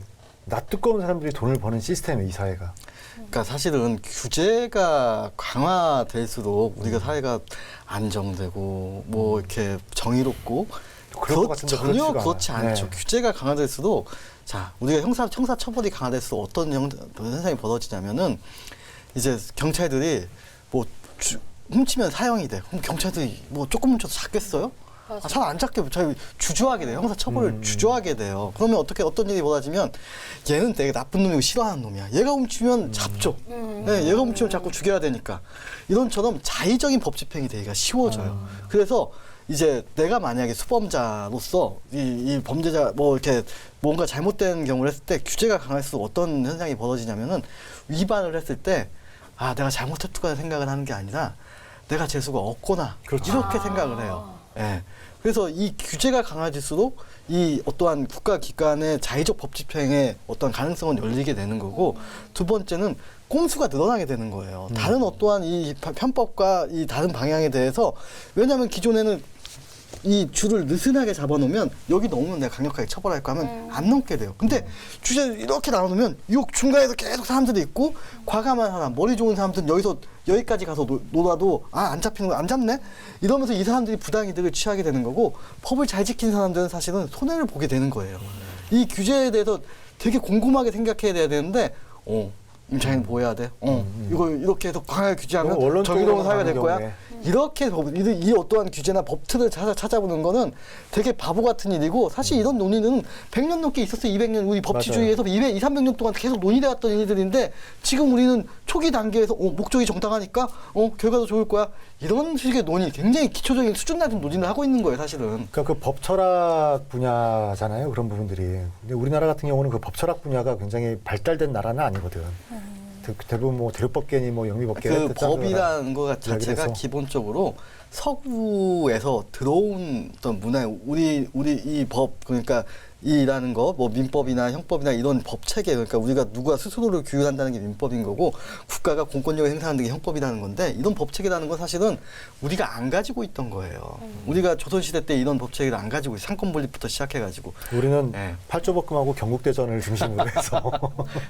낯뜨거운 사람들이 돈을 버는 시스템이에요, 이 사회가. 그러니까 사실은 규제가 강화될수록 우리가 사회가 안정되고 뭐 이렇게 정의롭고 전혀 그렇지 않죠. 규제가 강화될수록 자 우리가 형사 처벌이 강화될수록 어떤 현상이 벌어지냐면은 이제 경찰들이 뭐 훔치면 사형이 돼. 그럼 경찰들이 뭐 조금 훔쳐도 잡겠어요? 잘 안 잡게 주저하게 돼요. 형사 처벌을 주저하게 돼요. 그러면 어떤 일이 벌어지면 얘는 되게 나쁜 놈이고 싫어하는 놈이야. 얘가 훔치면 잡죠. 네, 얘가 훔치면 자꾸 죽여야 되니까. 이런처럼 자의적인 법 집행이 되기가 쉬워져요. 그래서 이제 내가 만약에 수범자로서 이 범죄자 뭐 이렇게 뭔가 잘못된 경우를 했을 때 규제가 강할수록 어떤 현상이 벌어지냐면은 위반을 했을 때 내가 잘못했다고 생각을 하는 게 아니라 내가 재수가 없구나 이렇게 생각을 해요. 예. 그래서 이 규제가 강화질수록 이 어떠한 국가기관의 자의적 법 집행의 어떤 가능성은 열리게 되는 거고 두 번째는 꼼수가 늘어나게 되는 거예요. 다른 어떠한 이 편법과 이 다른 방향에 대해서 왜냐하면 기존에는 이 줄을 느슨하게 잡아놓으면 여기 넘으면 내가 강력하게 처벌할까 하면 안 넘게 돼요. 근데 주제를 이렇게 나눠놓으면 이 중간에서 계속 사람들이 있고 과감한 사람, 머리 좋은 사람들은 여기까지 가서 놀아도 안 잡히는 거 안 잡네? 이러면서 이 사람들이 부당이득을 취하게 되는 거고 법을 잘 지킨 사람들은 사실은 손해를 보게 되는 거예요. 이 규제에 대해서 되게 곰곰하게 생각해야 되는데 임차인 보호해야 돼. 이거 이렇게 해서 강하게 규제하면 너무 원론적으로 정의로운 사회가 될 가는 거야. 경우에. 이렇게 이 어떠한 규제나 법틀을 찾아보는 거는 되게 바보 같은 일이고 사실 이런 논의는 100년 넘게 있었어요. 200년 우리 법치주의에서 300년 동안 계속 논의돼 왔던 일들인데 지금 우리는 초기 단계에서 목적이 정당하니까 결과도 좋을 거야. 이런 식의 논의 굉장히 기초적인 수준 낮은 논의를 하고 있는 거예요, 사실은. 그러니까 그 법 철학 분야잖아요. 그런 부분들이. 근데 우리나라 같은 경우는 그 법 철학 분야가 굉장히 발달된 나라는 아니거든. 대부분 뭐 대륙법계니 뭐 영미법계 그 법이라는 것 자체가 기본적으로 서구에서 들어온 어떤 문화에 우리 이 법 그러니까 이라는 거 뭐 민법이나 형법이나 이런 법 체계 그러니까 우리가 누가 스스로를 규율한다는 게 민법인 거고 국가가 공권력을 행사하는 게 형법이라는 건데 이런 법 체계라는 건 사실은 우리가 안 가지고 있던 거예요. 우리가 조선시대 때 이런 법 체계를 안 가지고 상권 분립부터 시작해가지고 우리는 네. 팔조법금하고 경국대전을 중심으로 해서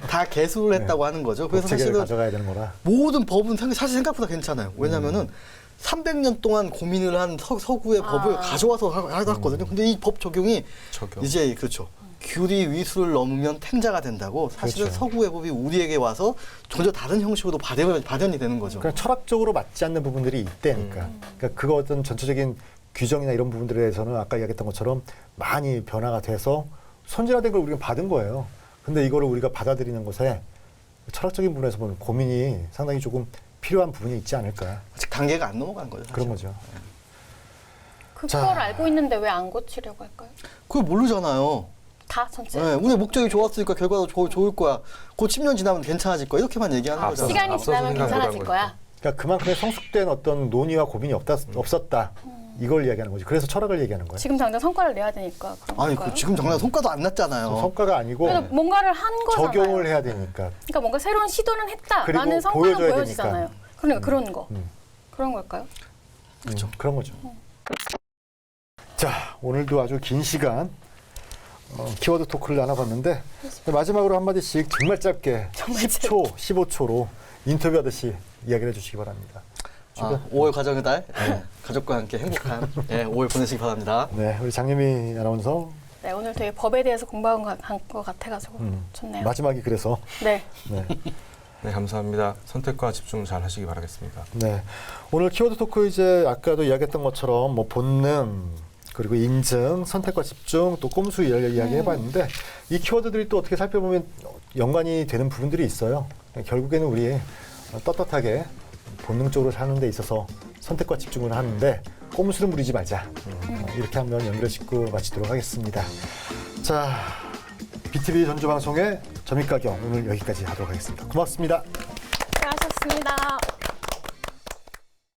다 개수를 했다고 하는 거죠. 그래서 법 체계를 사실은 가져가야 되는 거라. 모든 법은 사실 생각보다 괜찮아요. 왜냐하면은 300년 동안 고민을 한 서구의 법을 가져와서 하거든요. 근데 이 법 적용이 이제 그렇죠. 규리 위수를 넘으면 탱자가 된다고 사실은 그렇죠. 서구의 법이 우리에게 와서 전혀 다른 형식으로 발현이 되는 거죠. 그러니까 철학적으로 맞지 않는 부분들이 있다니까. 그러니까 그거 어떤 전체적인 규정이나 이런 부분들에 대해서는 아까 이야기했던 것처럼 많이 변화가 돼서 선진화된 걸 우리가 받은 거예요. 근데 이거를 우리가 받아들이는 것에 철학적인 부분에서 보면 고민이 상당히 조금 필요한 부분이 있지 않을까. 아직 단계가 안 넘어간 거죠. 사실. 그런 거죠. 그걸 알고 있는데 왜 안 고치려고 할까요? 그걸 모르잖아요. 다 전체. 네, 우리의 목적이 좋았으니까 결과도 좋을 거야. 곧 10년 지나면 괜찮아질 거야. 이렇게만 얘기하는 거잖아요. 시간이 지나면 괜찮아질 거야. 그러니까 그만큼의 성숙된 어떤 논의와 고민이 없었다. 이걸 이야기하는 거지. 그래서 철학을 얘기하는 거예요. 지금 당장 성과를 내야 되니까 그런 아니 걸까요? 지금 당장 성과도 안 났잖아요. 성과가 아니고 그래도 뭔가를 한 거잖아요. 적용을 해야 되니까. 그러니까 뭔가 새로운 시도는 했다라는 그리고 성과는 보여줘야 보여지잖아요. 되니까. 그러니까 그런 거. 그런 걸까요? 그렇죠. 그런 거죠. 자, 오늘도 아주 긴 시간 키워드 토크를 나눠봤는데 마지막으로 한마디씩 정말 짧게 10초, 15초로 인터뷰하듯이 이야기를 해주시기 바랍니다. 5월 과정의 달 가족과 함께 행복한 5월 보내시기 바랍니다. 네, 우리 장유미 아나운서. 네, 오늘 되게 법에 대해서 공부한 것 같아가지고 좋네요. 마지막이 그래서. 네. 네, 감사합니다. 선택과 집중 잘 하시기 바라겠습니다. 네, 오늘 키워드 토크 이제 아까도 이야기했던 것처럼 뭐 본능 그리고 인증, 선택과 집중, 또 꼼수 이야기해봤는데 이 키워드들이 또 어떻게 살펴보면 연관이 되는 부분들이 있어요. 결국에는 우리 떳떳하게 본능적으로 사는 데 있어서 선택과 집중을 하는데 꼼수를 부리지 말자. 이렇게 한번 연결을 짓고 마치도록 하겠습니다. 자, BTV 전주방송의 점입가경 오늘 여기까지 하도록 하겠습니다. 고맙습니다. 수고하셨습니다.